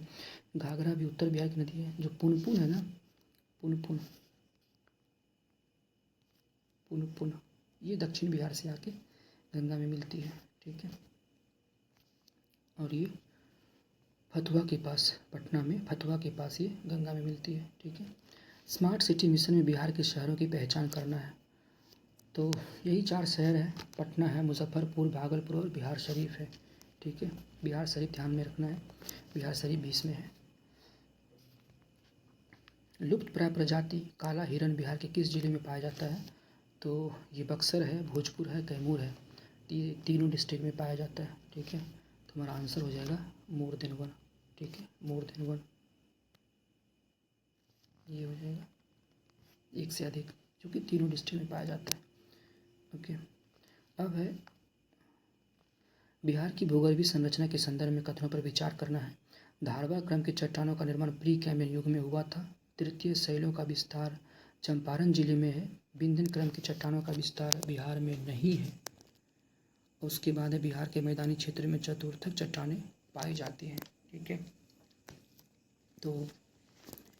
S1: घाघरा भी उत्तर बिहार की नदी है। जो पुनपुन है ना, पुनपुन पुनपुन ये दक्षिण बिहार से आके गंगा में मिलती है, ठीक है। और ये फतुहा के पास, पटना में फतुहा के पास ये गंगा में मिलती है, ठीक है। स्मार्ट सिटी मिशन में बिहार के शहरों की पहचान करना है। तो यही 4 शहर है, पटना है, मुजफ्फरपुर, भागलपुर और बिहार शरीफ है, ठीक है। बिहार शरीफ ध्यान में रखना है, बिहार शरीफ 20 में है। लुप्त प्राय प्रजाति काला हिरन बिहार के किस जिले में पाया जाता है? तो ये बक्सर है, भोजपुर है, कैमूर है, तीनों डिस्ट्रिक्ट में पाया जाता है, ठीक है। तो हमारा आंसर हो जाएगा मोर देन वन, ठीक है, मोर देन वन, ये हो जाएगा एक से अधिक, जो कि तीनों डिस्ट्रिक्ट में पाया जाता है, ओके। अब है बिहार की भूगर्भीय संरचना के संदर्भ में कथनों पर विचार करना है। धारवा क्रम के चट्टानों का निर्माण प्री कैम्ब्रियन युग में हुआ था। तृतीय शैलों का विस्तार चंपारण जिले में है। विंध्यन क्रम के चट्टानों का विस्तार बिहार में नहीं है। उसके बाद है बिहार के मैदानी क्षेत्र में चतुर्थक चट्टानें पाई जाती हैं, ठीक है। तो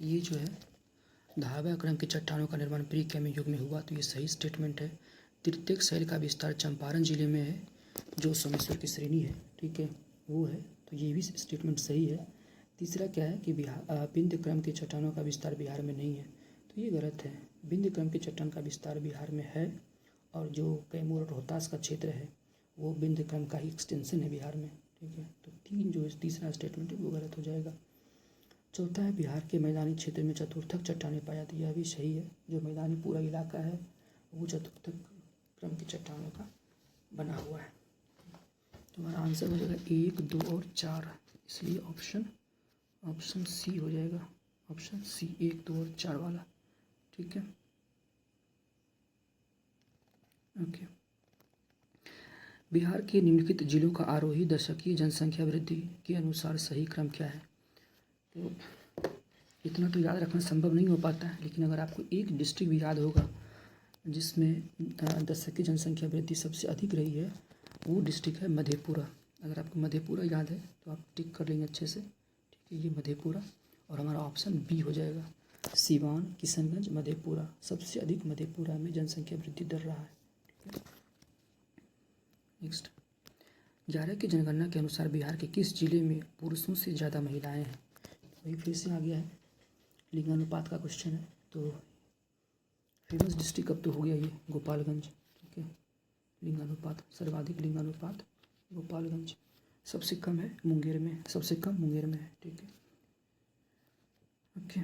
S1: ये जो है धारवा क्रम के चट्टानों का निर्माण प्री कैम्ब्रियन युग में हुआ, तो ये सही स्टेटमेंट है। तृतीय शैल का विस्तार चंपारण जिले में है, जो सोमेश्वर की श्रेणी है, ठीक है, वो है, तो ये भी स्टेटमेंट सही है। तीसरा क्या है कि विंध्य क्रम के चट्टानों का विस्तार बिहार में नहीं है, तो ये गलत है। विंध्य क्रम के चट्टान का विस्तार बिहार में है, और जो कैमूर और रोहतास का क्षेत्र है वो विंध्य क्रम का ही एक्सटेंशन है बिहार में, ठीक है। तो तीसरा स्टेटमेंट है वो गलत हो जाएगा। चौथा है बिहार के मैदानी क्षेत्र में चतुर्थक चट्टानें पाई जाती है, यह भी सही है। जो मैदानी पूरा इलाका है वो चतुर्थक क्रम की चट्टानों का बना हुआ है। तो हमारा आंसर हो जाएगा 1, 2 और 4, इसलिए ऑप्शन सी हो जाएगा, ऑप्शन सी 1, 2 और 4 वाला, ठीक है, ओके। बिहार के निम्नलिखित जिलों का आरोही दशकीय जनसंख्या वृद्धि के अनुसार सही क्रम क्या है? तो इतना तो याद रखना संभव नहीं हो पाता है, लेकिन अगर आपको एक डिस्ट्रिक्ट भी याद होगा जिसमें दशकीय जनसंख्या वृद्धि सबसे अधिक रही है, वो डिस्ट्रिक्ट है मधेपुरा। अगर आपको मधेपुरा याद है तो आप टिक कर लेंगे अच्छे से, ठीक है, ये मधेपुरा, और हमारा ऑप्शन बी हो जाएगा। सीवान, किशनगंज, मधेपुरा, सबसे अधिक मधेपुरा में जनसंख्या वृद्धि दर रहा है, ठीक है। नेक्स्ट, 11 की जनगणना के अनुसार बिहार के किस जिले में पुरुषों से ज़्यादा महिलाएं हैं? वही फिर से आ गया है, लिंगानुपात का क्वेश्चन है। तो फेमस डिस्ट्रिक्ट अब तो हो गया ये गोपालगंज, ठीक है। लिंगानुपात, सर्वाधिक लिंगानुपात गोपालगंज, सबसे कम है मुंगेर में, सबसे कम मुंगेर में है, ठीक है, ओके।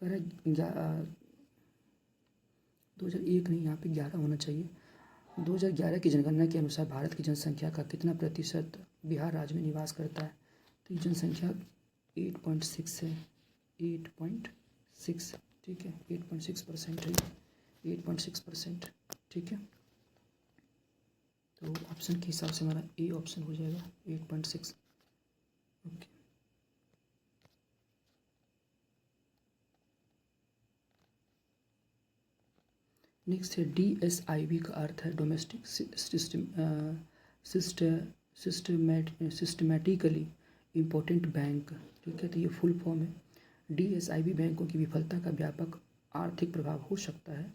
S1: कह रहा है 2001 नहीं, यहाँ पे 11 होना चाहिए। 2011 की जनगणना के अनुसार भारत की जनसंख्या का कितना प्रतिशत बिहार राज्य में निवास करता है? तो ये जनसंख्या 8.6 है, 8.6, ठीक है, 8.6% है, 8.6%, ठीक है। तो ऑप्शन के हिसाब से हमारा ए ऑप्शन हो जाएगा 8.6, ओके। नेक्स्ट है DSIB का अर्थ है डोमेस्टिक सिस्टमेटिकली इम्पोर्टेंट बैंक, ठीक है। तो ये फुल फॉर्म है। DSIB बैंकों की विफलता का व्यापक आर्थिक प्रभाव हो सकता है।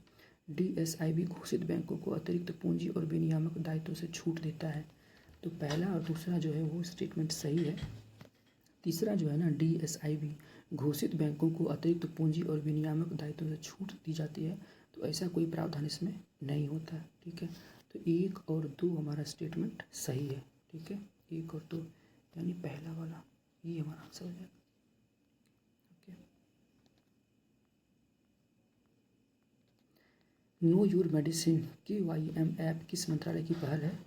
S1: DSIB घोषित बैंकों को अतिरिक्त पूंजी और विनियामक दायित्वों से छूट देता है। तो पहला और दूसरा जो है वो स्टेटमेंट सही है। तीसरा जो है ना, DSIB घोषित बैंकों को अतिरिक्त पूंजी और विनियामक दायित्वों से छूट दी जाती है, तो ऐसा कोई प्रावधान इसमें नहीं होता है, ठीक है। तो 1 और 2 हमारा स्टेटमेंट सही है, ठीक है, 1 और 2 यानी पहला वाला, ये हमारा आंसर हो जाएगा, okay. Know your medicine KYM app किस मंत्रालय की पहल है?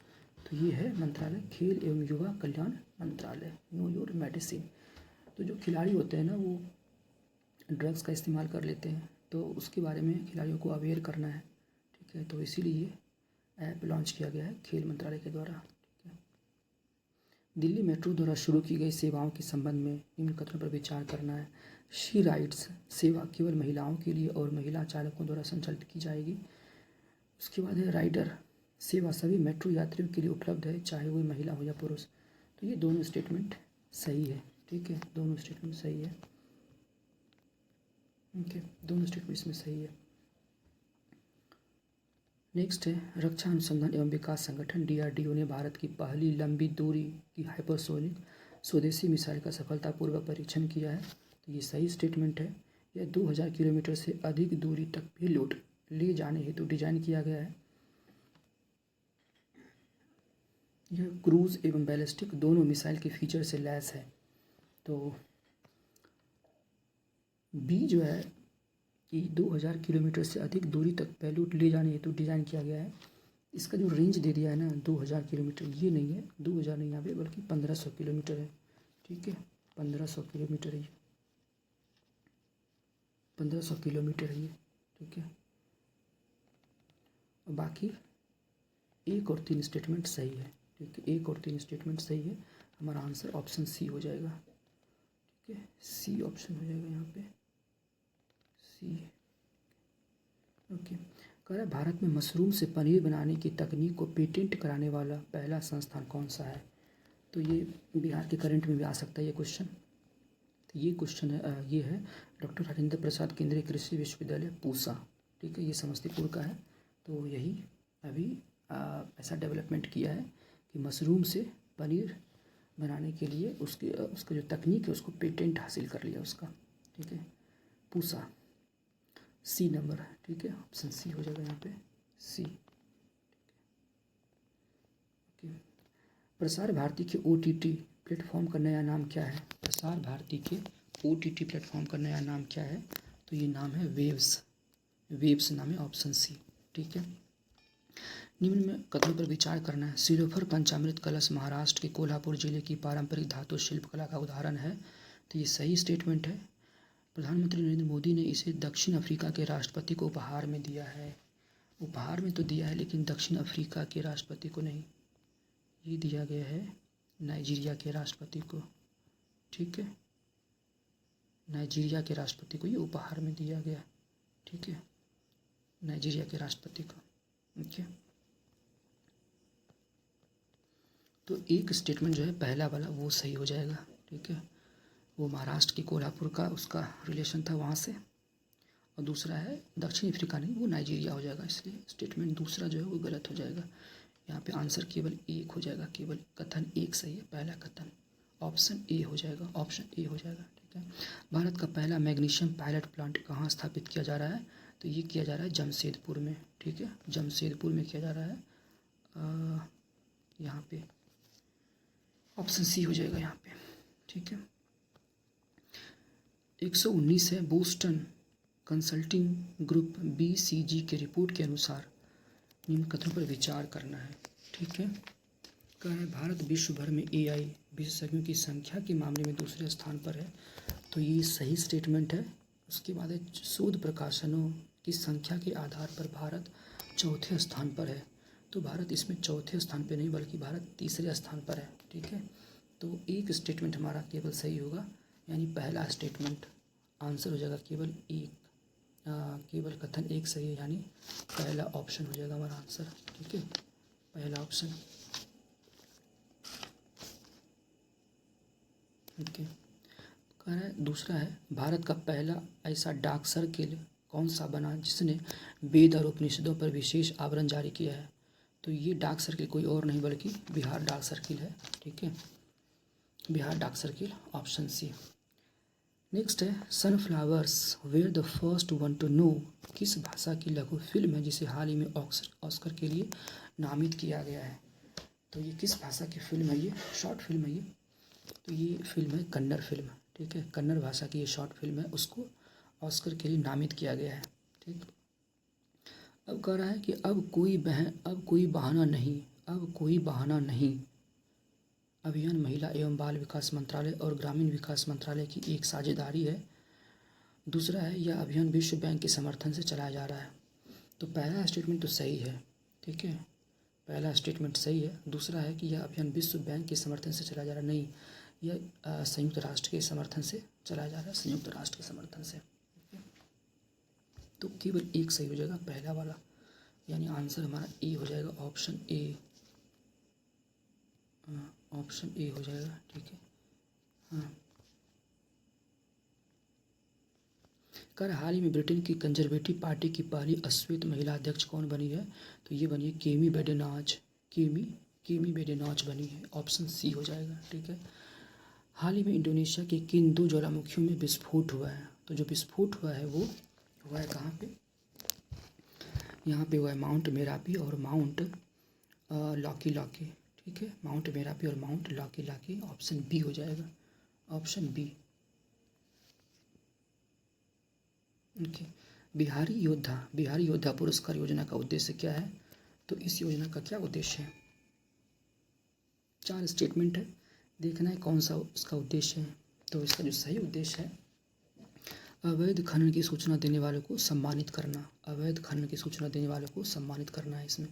S1: तो ये है मंत्रालय खेल एवं युवा कल्याण मंत्रालय, नो योर मेडिसिन। तो जो खिलाड़ी होते हैं ना, वो ड्रग्स का इस्तेमाल कर लेते हैं, तो उसके बारे में खिलाड़ियों को अवेयर करना है, ठीक है। तो इसीलिए ऐप लॉन्च किया गया है खेल मंत्रालय के द्वारा। ठीक है। दिल्ली मेट्रो द्वारा शुरू की गई सेवाओं के संबंध में निम्न कथनों पर विचार करना है। शी राइड्स सेवा केवल महिलाओं के लिए और महिला चालकों द्वारा संचालित की जाएगी। उसके बाद है राइडर सेवा सभी मेट्रो यात्रियों के लिए उपलब्ध है, चाहे वो महिला हो या पुरुष। तो ये दोनों स्टेटमेंट सही है। ठीक है, दोनों स्टेटमेंट सही है। ओके, दोनों स्टेटमेंट इसमें सही है। नेक्स्ट है रक्षा अनुसंधान एवं विकास संगठन DRDO ने भारत की पहली लंबी दूरी की हाइपरसोनिक स्वदेशी मिसाइल का सफलतापूर्वक परीक्षण किया है। तो ये सही स्टेटमेंट है। यह 2000 किलोमीटर से अधिक दूरी तक पेलोड ले जाने हेतु डिजाइन किया गया है। यह क्रूज एवं बैलिस्टिक दोनों मिसाइल के फीचर से लैस है। तो बी जो है कि 2000 किलोमीटर से अधिक दूरी तक पेलोड ले जाने हेतु डिज़ाइन किया गया है। इसका जो रेंज दे दिया है ना 2000 किलोमीटर, ये नहीं है 2000 नहीं यहाँ पे, बल्कि 1500 किलोमीटर है। ठीक है, 1500 किलोमीटर है ये, 1500 किलोमीटर है ये। ठीक है, और बाकी 1 और 3 स्टेटमेंट सही है। ठीक है, 1 और 3 स्टेटमेंट सही है। हमारा आंसर ऑप्शन सी हो जाएगा। ठीक है, सी ऑप्शन हो जाएगा यहाँ पे, सी। ओके, कह रहा है भारत में मशरूम से पनीर बनाने की तकनीक को पेटेंट कराने वाला पहला संस्थान कौन सा है। तो ये बिहार के करंट में भी आ सकता है ये क्वेश्चन। तो ये क्वेश्चन है, ये है डॉक्टर राजेंद्र प्रसाद केंद्रीय कृषि विश्वविद्यालय पूसा। ठीक है, ये समस्तीपुर का है। तो यही अभी ऐसा डेवलपमेंट किया है कि मशरूम से पनीर बनाने के लिए उसका जो तकनीक है उसको पेटेंट हासिल कर लिया उसका। ठीक है, पूसा, सी नंबर है। ठीक है, ऑप्शन सी हो जाएगा यहाँ पे, सी। ओके, प्रसार भारती के OTT प्लेटफॉर्म का नया नाम क्या है। प्रसार भारती के OTT प्लेटफॉर्म का नया नाम क्या है। तो ये नाम है वेव्स, वेव्स नाम है, ऑप्शन सी। ठीक है, निम्न में कथनों पर विचार करना है। सिरोफर पंचामृत कलश महाराष्ट्र के कोल्हापुर जिले की पारंपरिक धातु शिल्पकला का उदाहरण है। तो ये सही स्टेटमेंट है। प्रधानमंत्री नरेंद्र मोदी ने इसे दक्षिण अफ्रीका के राष्ट्रपति को उपहार में दिया है। उपहार में तो दिया है लेकिन दक्षिण अफ्रीका के राष्ट्रपति को नहीं, ये दिया गया है नाइजीरिया के राष्ट्रपति को। ठीक है, नाइजीरिया के राष्ट्रपति को ये उपहार में दिया गया। ठीक है, नाइजीरिया के राष्ट्रपति को। ओके, तो एक स्टेटमेंट जो है पहला वाला वो सही हो जाएगा। ठीक है, वो महाराष्ट्र के कोल्हापुर का उसका रिलेशन था वहाँ से, और दूसरा है दक्षिण अफ्रीका नहीं, वो नाइजीरिया हो जाएगा। इसलिए स्टेटमेंट दूसरा जो है वो गलत हो जाएगा। यहाँ पे आंसर केवल एक हो जाएगा, केवल कथन एक सही है, पहला कथन ऑप्शन ए हो जाएगा, ऑप्शन ए हो जाएगा। ठीक है, भारत का पहला मैग्नीशियम पायलट प्लांट कहाँ स्थापित किया जा रहा है। तो ये किया जा रहा है जमशेदपुर में। ठीक है, जमशेदपुर में किया जा रहा है, यहाँ पे ऑप्शन सी हो जाएगा यहाँ पे। ठीक है, 119 है बोस्टन कंसल्टिंग ग्रुप BCG के रिपोर्ट के अनुसार निम्न कथनों पर विचार करना है। ठीक है, कहा है भारत विश्व भर में AI विशेषज्ञों की संख्या के मामले में दूसरे स्थान पर है। तो ये सही स्टेटमेंट है। उसके बाद है शोध प्रकाशनों की संख्या के आधार पर भारत चौथे स्थान पर है। तो भारत इसमें चौथे स्थान पर नहीं बल्कि भारत तीसरे स्थान पर है। ठीक है, तो एक स्टेटमेंट हमारा केवल सही होगा, यानी पहला स्टेटमेंट आंसर हो जाएगा केवल एक, केवल कथन एक सही है, यानी पहला ऑप्शन हो जाएगा हमारा आंसर। ठीक है, पहला ऑप्शन। ओके, कह रहा है दूसरा है भारत का पहला ऐसा डाक सर्किल कौन सा बना जिसने वेद और उपनिषदों पर विशेष आवरण जारी किया है। तो ये डाक सर्किल कोई और नहीं बल्कि बिहार डाक सर्किल है। ठीक है, बिहार डाक सर्किल, ऑप्शन सी। नेक्स्ट है sunflowers were the first one to know किस भाषा की लघु फिल्म है जिसे हाल ही में ऑस्कर के लिए नामित किया गया है। तो ये किस भाषा की फिल्म है, ये शॉर्ट फिल्म है ये। तो ये फिल्म है कन्नड़ फिल्म। ठीक है, कन्नड़ भाषा की ये शॉर्ट फिल्म है, उसको ऑस्कर के लिए नामित किया गया है। ठीक, अब कह रहा है कि अब कोई बहाना नहीं, अब कोई बहाना नहीं अभियान महिला एवं बाल विकास मंत्रालय और ग्रामीण विकास मंत्रालय की एक साझेदारी है। दूसरा है यह अभियान विश्व बैंक के समर्थन से चलाया जा रहा है। तो पहला स्टेटमेंट तो सही है। ठीक है, पहला स्टेटमेंट सही है। दूसरा है कि यह अभियान विश्व बैंक के समर्थन से चलाया जा रहा है, नहीं, यह संयुक्त राष्ट्र के समर्थन से चलाया जा रहा है, संयुक्त राष्ट्र के समर्थन से। तो केवल एक सही हो जाएगा, पहला वाला, यानी आंसर हमारा ए हो जाएगा, ऑप्शन ए, ऑप्शन ए हो जाएगा। ठीक है, हाँ। कर हाल ही में ब्रिटेन की कंजर्वेटिव पार्टी की पहली अश्वेत महिला अध्यक्ष कौन बनी है? तो ये बनी है केमी बेडेनॉच, केमी बेडेनॉच बनी है, ऑप्शन सी हो जाएगा। ठीक है, हाल ही में इंडोनेशिया के किन 2 ज्वालामुखियों में विस्फोट हुआ है? तो जो विस्फोट हुआ है वो हुआ है कहाँ पे? यहाँ पे हुआ है माउंट मेरापी और माउंट लॉकी लॉकी। ठीक है, माउंट मेरापी और mount Loki Loki, option B हो जाएगा, ऑप्शन बी। ओके, बिहारी योद्धा पुरस्कार योजना का उद्देश्य क्या है? तो इस योजना का क्या उद्देश्य है? 4 स्टेटमेंट है, देखना है कौन सा उसका उद्देश्य है। तो इसका जो सही उद्देश्य है, अवैध खनन की सूचना देने वालों को सम्मानित करना, अवैध खनन की सूचना देने वालों को सम्मानित करना है इसमें।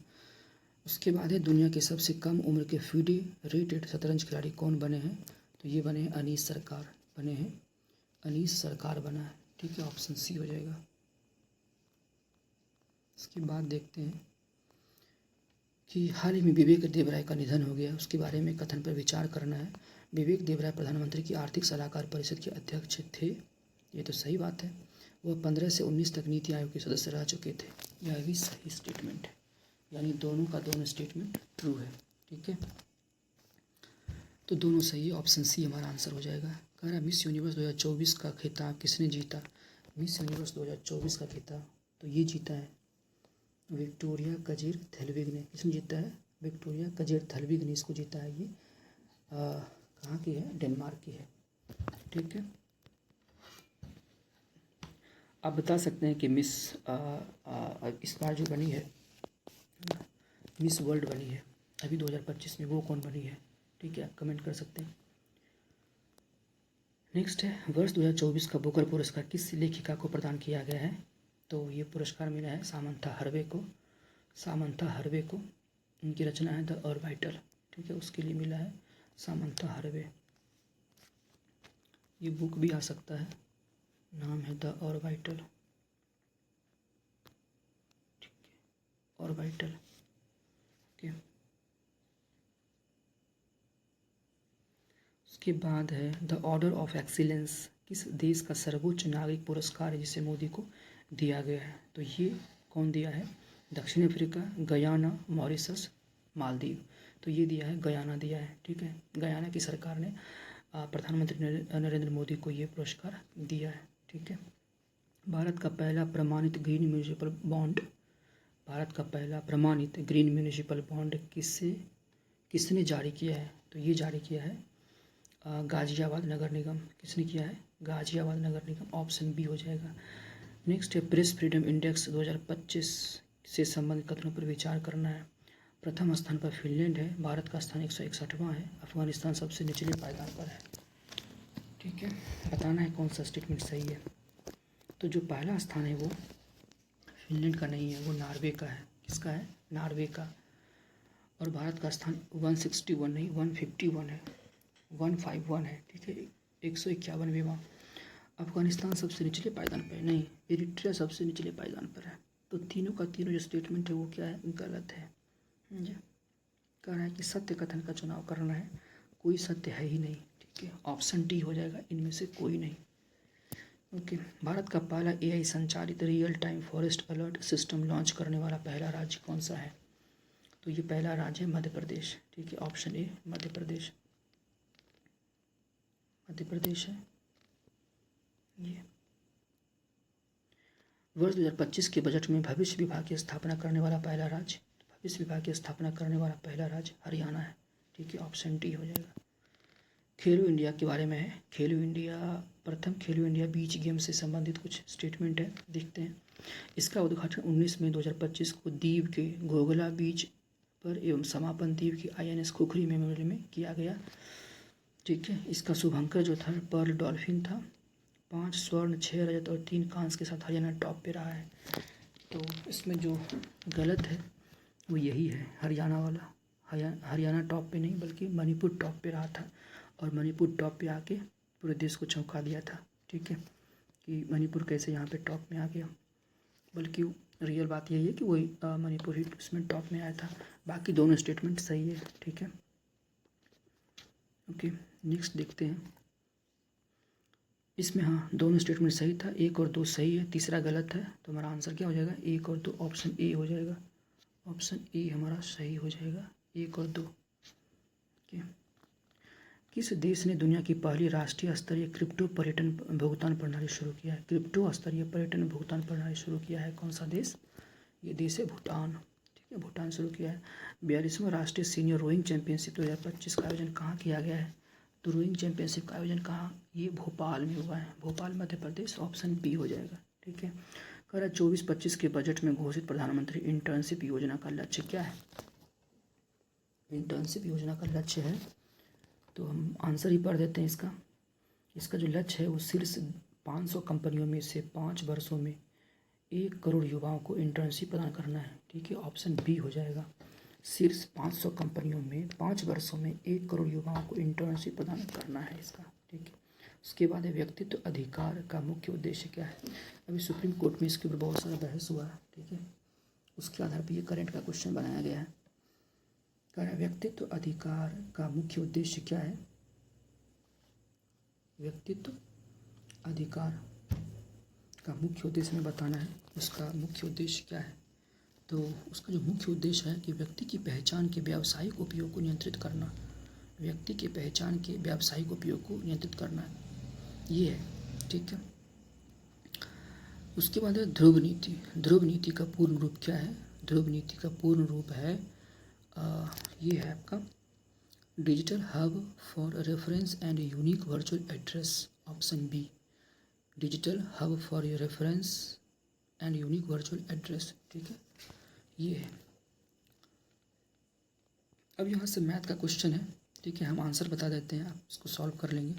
S1: उसके बाद है दुनिया के सबसे कम उम्र के फीडे रेटेड शतरंज खिलाड़ी कौन बने हैं? तो ये बने हैं अनीस सरकार, बने हैं अनीस सरकार बना है। ठीक है, ऑप्शन सी हो जाएगा। इसके बाद देखते हैं कि हाल ही में विवेक देवराय का निधन हो गया, उसके बारे में कथन पर विचार करना है। विवेक देवराय प्रधानमंत्री की आर्थिक सलाहकार परिषद के अध्यक्ष थे, ये तो सही बात है। वह 15 से 19 तक नीति आयोग के सदस्य रह चुके थे, यह भी सही स्टेटमेंट है, यानी दोनों का दोनों स्टेटमेंट ट्रू है। ठीक है, तो दोनों सही है, ऑप्शन सी हमारा आंसर हो जाएगा। कह रहा है मिस यूनिवर्स 2024 का खिताब किसने जीता? मिस यूनिवर्स 2024 का खिताब तो ये जीता है विक्टोरिया कजेर थेल्विग ने। किसने जीता है? विक्टोरिया कजेर थेल्विग ने इसको जीता है। ये कहाँ की है? डेनमार्क की है। ठीक है, आप बता सकते हैं कि मिस इस बार जो बनी है मिस वर्ल्ड बनी है अभी 2025 में, वो कौन बनी है? ठीक है, आप कमेंट कर सकते हैं। नेक्स्ट है वर्ष 2024 का बुकर पुरस्कार किस लेखिका को प्रदान किया गया है? तो ये पुरस्कार मिला है सामंथा हार्वे को, सामंथा हार्वे को। उनकी रचना है द ऑर्बिटल। ठीक है, उसके लिए मिला है सामंथा हार्वे। ये बुक भी आ सकता है, नाम है द ऑर्बिटल। ठीक है, ऑर्बिटल। ओके, उसके बाद है द ऑर्डर ऑफ एक्सीलेंस किस देश का सर्वोच्च नागरिक पुरस्कार है जिसे मोदी को दिया गया है? तो ये कौन दिया है? दक्षिण अफ्रीका, गयाना, मॉरिशस, मालदीव। तो ये दिया है, गयाना दिया है। ठीक है, गयाना की सरकार ने प्रधानमंत्री नरेंद्र मोदी को ये पुरस्कार दिया है। ठीक है, भारत का पहला प्रमाणित ग्रीन म्यूनिसिपल बॉन्ड, भारत का पहला प्रमाणित ग्रीन म्यूनिसिपल बॉन्ड किसने जारी किया है? तो ये जारी किया है गाजियाबाद नगर निगम। किसने किया है? गाजियाबाद नगर निगम, ऑप्शन बी हो जाएगा। नेक्स्ट है प्रेस फ्रीडम इंडेक्स 2025 से संबंधित कथनों पर विचार करना है। प्रथम स्थान पर फिनलैंड है, भारत का स्थान 161वां है, अफगानिस्तान सबसे निचले पायदान पर है। ठीक है, बताना है कौन सा स्टेटमेंट सही है। तो जो पहला स्थान है वो फिनलैंड का नहीं है, वो नॉर्वे का है। किसका है? नॉर्वे का। और भारत का स्थान 161 नहीं 151 है, 151 है। ठीक है, 151वां। अफगानिस्तान सबसे निचले पायदान पर है, नहीं, एरिट्रिया सबसे निचले पायदान पर है। तो तीनों का तीनों जो स्टेटमेंट है वो क्या है? गलत है। कह रहा है कि सत्य कथन का चुनाव करना है, कोई सत्य है ही नहीं। ठीक है, ऑप्शन डी हो जाएगा, इनमें से कोई नहीं। ओके, भारत का पहला AI संचालित real time forest alert system launch करने वाला पहला राज्य कौन सा है? तो ये पहला राज्य है मध्य प्रदेश। ठीक है, ऑप्शन ए मध्य प्रदेश, मध्य प्रदेश है ये। वर्ष 2025 के बजट में भविष्य विभाग की स्थापना करने वाला पहला राज्य, भविष्य विभाग की स्थापना करने वाला पहला राज्य हरियाणा है। ठीक है, ऑप्शन डी हो जाएगा। खेलो इंडिया के बारे में है, खेलो इंडिया, प्रथम खेलो इंडिया बीच गेम से संबंधित कुछ स्टेटमेंट है, देखते हैं। इसका उद्घाटन 19 मई 2025 को दीव के घोघला बीच पर एवं समापन दीव की INS खुखरी मेमोरियल में किया गया। ठीक है, इसका शुभंकर जो था पर्ल डॉल्फिन था। 5 स्वर्ण, 6 रजत और 3 कांस्य के साथ हरियाणा टॉप पे रहा है। तो इसमें जो गलत है वो यही है, हरियाणा वाला। हरियाणा टॉप पे नहीं बल्कि मणिपुर टॉप पे रहा था, और मणिपुर टॉप पे आके पूरे देश को चौंका दिया था। ठीक है, कि मणिपुर कैसे यहाँ पे टॉप में आ गया, बल्कि रियल बात यही है कि वही मणिपुर ही उसमें टॉप में आया था। बाकी दोनों स्टेटमेंट सही है। ठीक है, ओके नेक्स्ट देखते हैं। इसमें हाँ दोनों स्टेटमेंट सही था, 1 और 2 सही है, तीसरा गलत है। तो हमारा आंसर क्या हो जाएगा, 1 और 2, ऑप्शन ए हो जाएगा। ऑप्शन ए हमारा सही हो जाएगा, 1 और 2। ओके, किस देश ने दुनिया की पहली राष्ट्रीय स्तरीय क्रिप्टो पर्यटन भुगतान प्रणाली शुरू किया है? क्रिप्टो स्तरीय पर्यटन भुगतान प्रणाली शुरू किया है कौन सा देश? ये देश है भूटान। ठीक है, भूटान शुरू किया है। 42वां राष्ट्रीय सीनियर रोइंग चैंपियनशिप 2025 का आयोजन कहाँ किया गया है? तो रोइंग चैंपियनशिप का आयोजन कहाँ? ये भोपाल में हुआ है, भोपाल मध्य प्रदेश। ऑप्शन बी हो जाएगा। ठीक है, कह रहा 24-25 के बजट में घोषित प्रधानमंत्री इंटर्नशिप योजना का लक्ष्य क्या है? इंटर्नशिप योजना का लक्ष्य है, तो हम आंसर ही पढ़ देते हैं इसका। इसका जो लक्ष्य है वो शीर्ष 500 कंपनियों में से 5 वर्षों में 1 करोड़ युवाओं को इंटर्नशिप प्रदान करना है। ठीक है, ऑप्शन बी हो जाएगा। शीर्ष 500 कंपनियों में 5 वर्षों में 1 करोड़ युवाओं को इंटर्नशिप प्रदान करना है इसका। ठीक है, उसके बाद है व्यक्तित्व अधिकार का मुख्य उद्देश्य क्या है? अभी सुप्रीम कोर्ट में इसके ऊपर बहुत सारा बहस हुआ है। ठीक है, उसके आधार पर ये करंट का क्वेश्चन बनाया गया है। कह रहा व्यक्तित्व अधिकार का मुख्य उद्देश्य क्या है? व्यक्तित्व अधिकार का मुख्य उद्देश्य में बताना है, उसका मुख्य उद्देश्य क्या है। तो उसका जो मुख्य उद्देश्य है कि व्यक्ति की पहचान के व्यावसायिक उपयोग को नियंत्रित करना, व्यक्ति के पहचान के व्यावसायिक उपयोग को नियंत्रित करना ये है। ठीक है, उसके बाद है ध्रुव नीति। ध्रुव नीति का पूर्ण रूप क्या है? ध्रुव नीति का पूर्ण रूप है ये है आपका digital hub for reference and unique virtual address. Option B, digital hub for reference and unique virtual address. ठीक है, ये है। अब यहाँ से मैथ का क्वेश्चन है। ठीक है, हम आंसर बता देते हैं, आप इसको सॉल्व कर लेंगे।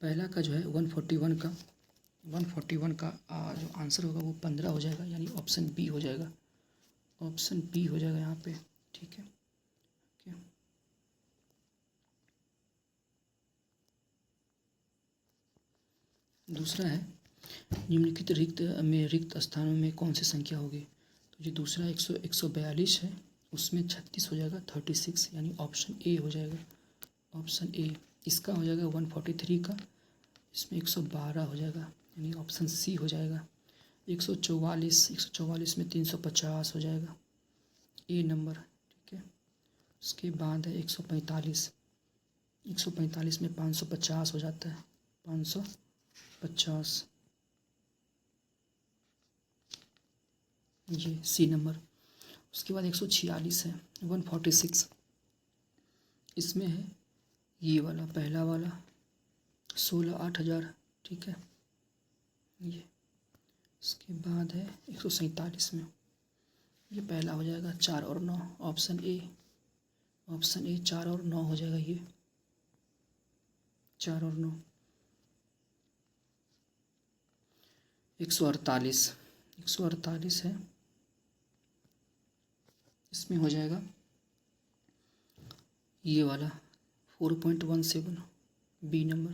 S1: पहला का जो है 141 का जो आंसर होगा वो 15 हो जाएगा, यानी ऑप्शन बी हो जाएगा। ऑप्शन बी हो जाएगा यहाँ पे। ठीक है, दूसरा है निम्नलिखित रिक्त स्थानों में कौन सी संख्या होगी? तो जो दूसरा 142 है उसमें 36 हो जाएगा, 36, यानी ऑप्शन ए हो जाएगा। Option A. इसका हो जाएगा 143 का, इसमें 112 हो जाएगा, यानी ऑप्शन सी हो जाएगा। 144 में 350 हो जाएगा, ए नंबर। ठीक है, उसके बाद है 145 में 550 हो जाता है, 550, ये सी नंबर। उसके बाद 146 है, 146, इसमें है ये वाला पहला वाला 16,08,000। ठीक है, ये। उसके बाद है 147 में, ये पहला हो जाएगा 4 और 9, ऑप्शन ए। ऑप्शन ए 4 और 9 हो जाएगा, ये 4 और 9। 148 है, इसमें हो जाएगा ये वाला 4.17, बी नंबर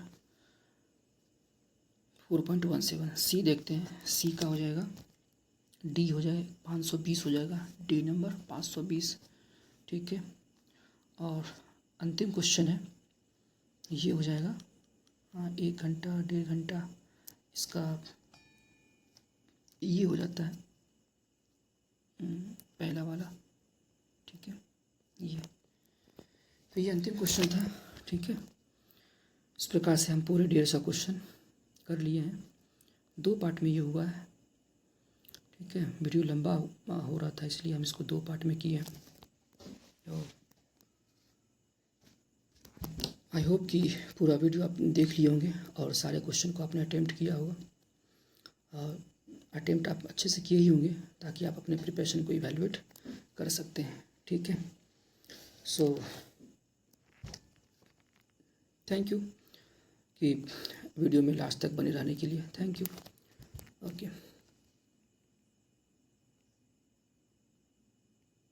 S1: 4.17। सी देखते हैं, सी का हो जाएगा डी हो जाए 520 हो जाएगा, डी नंबर 520। ठीक है, और अंतिम क्वेश्चन है, ये हो जाएगा 1 घंटा 1.5 घंटा, इसका ये हो जाता है पहला वाला। ठीक है, ये तो ये अंतिम क्वेश्चन था। ठीक है, इस प्रकार से हम पूरे 150 क्वेश्चन कर लिए हैं। 2 पार्ट में ये हुआ है। ठीक है, वीडियो लंबा हो रहा था इसलिए हम इसको 2 पार्ट में किए हैं। तो आई होप कि पूरा वीडियो आप देख लिए होंगे और सारे क्वेश्चन को आपने अटेम्प्ट किया होगा, और अटेम्प्ट आप अच्छे से किए ही होंगे ताकि आप अपने प्रिपरेशन को इवैल्यूएट कर सकते हैं। ठीक है, सो थैंक यू कि वीडियो में लास्ट तक बने रहने के लिए। Thank you. ओके।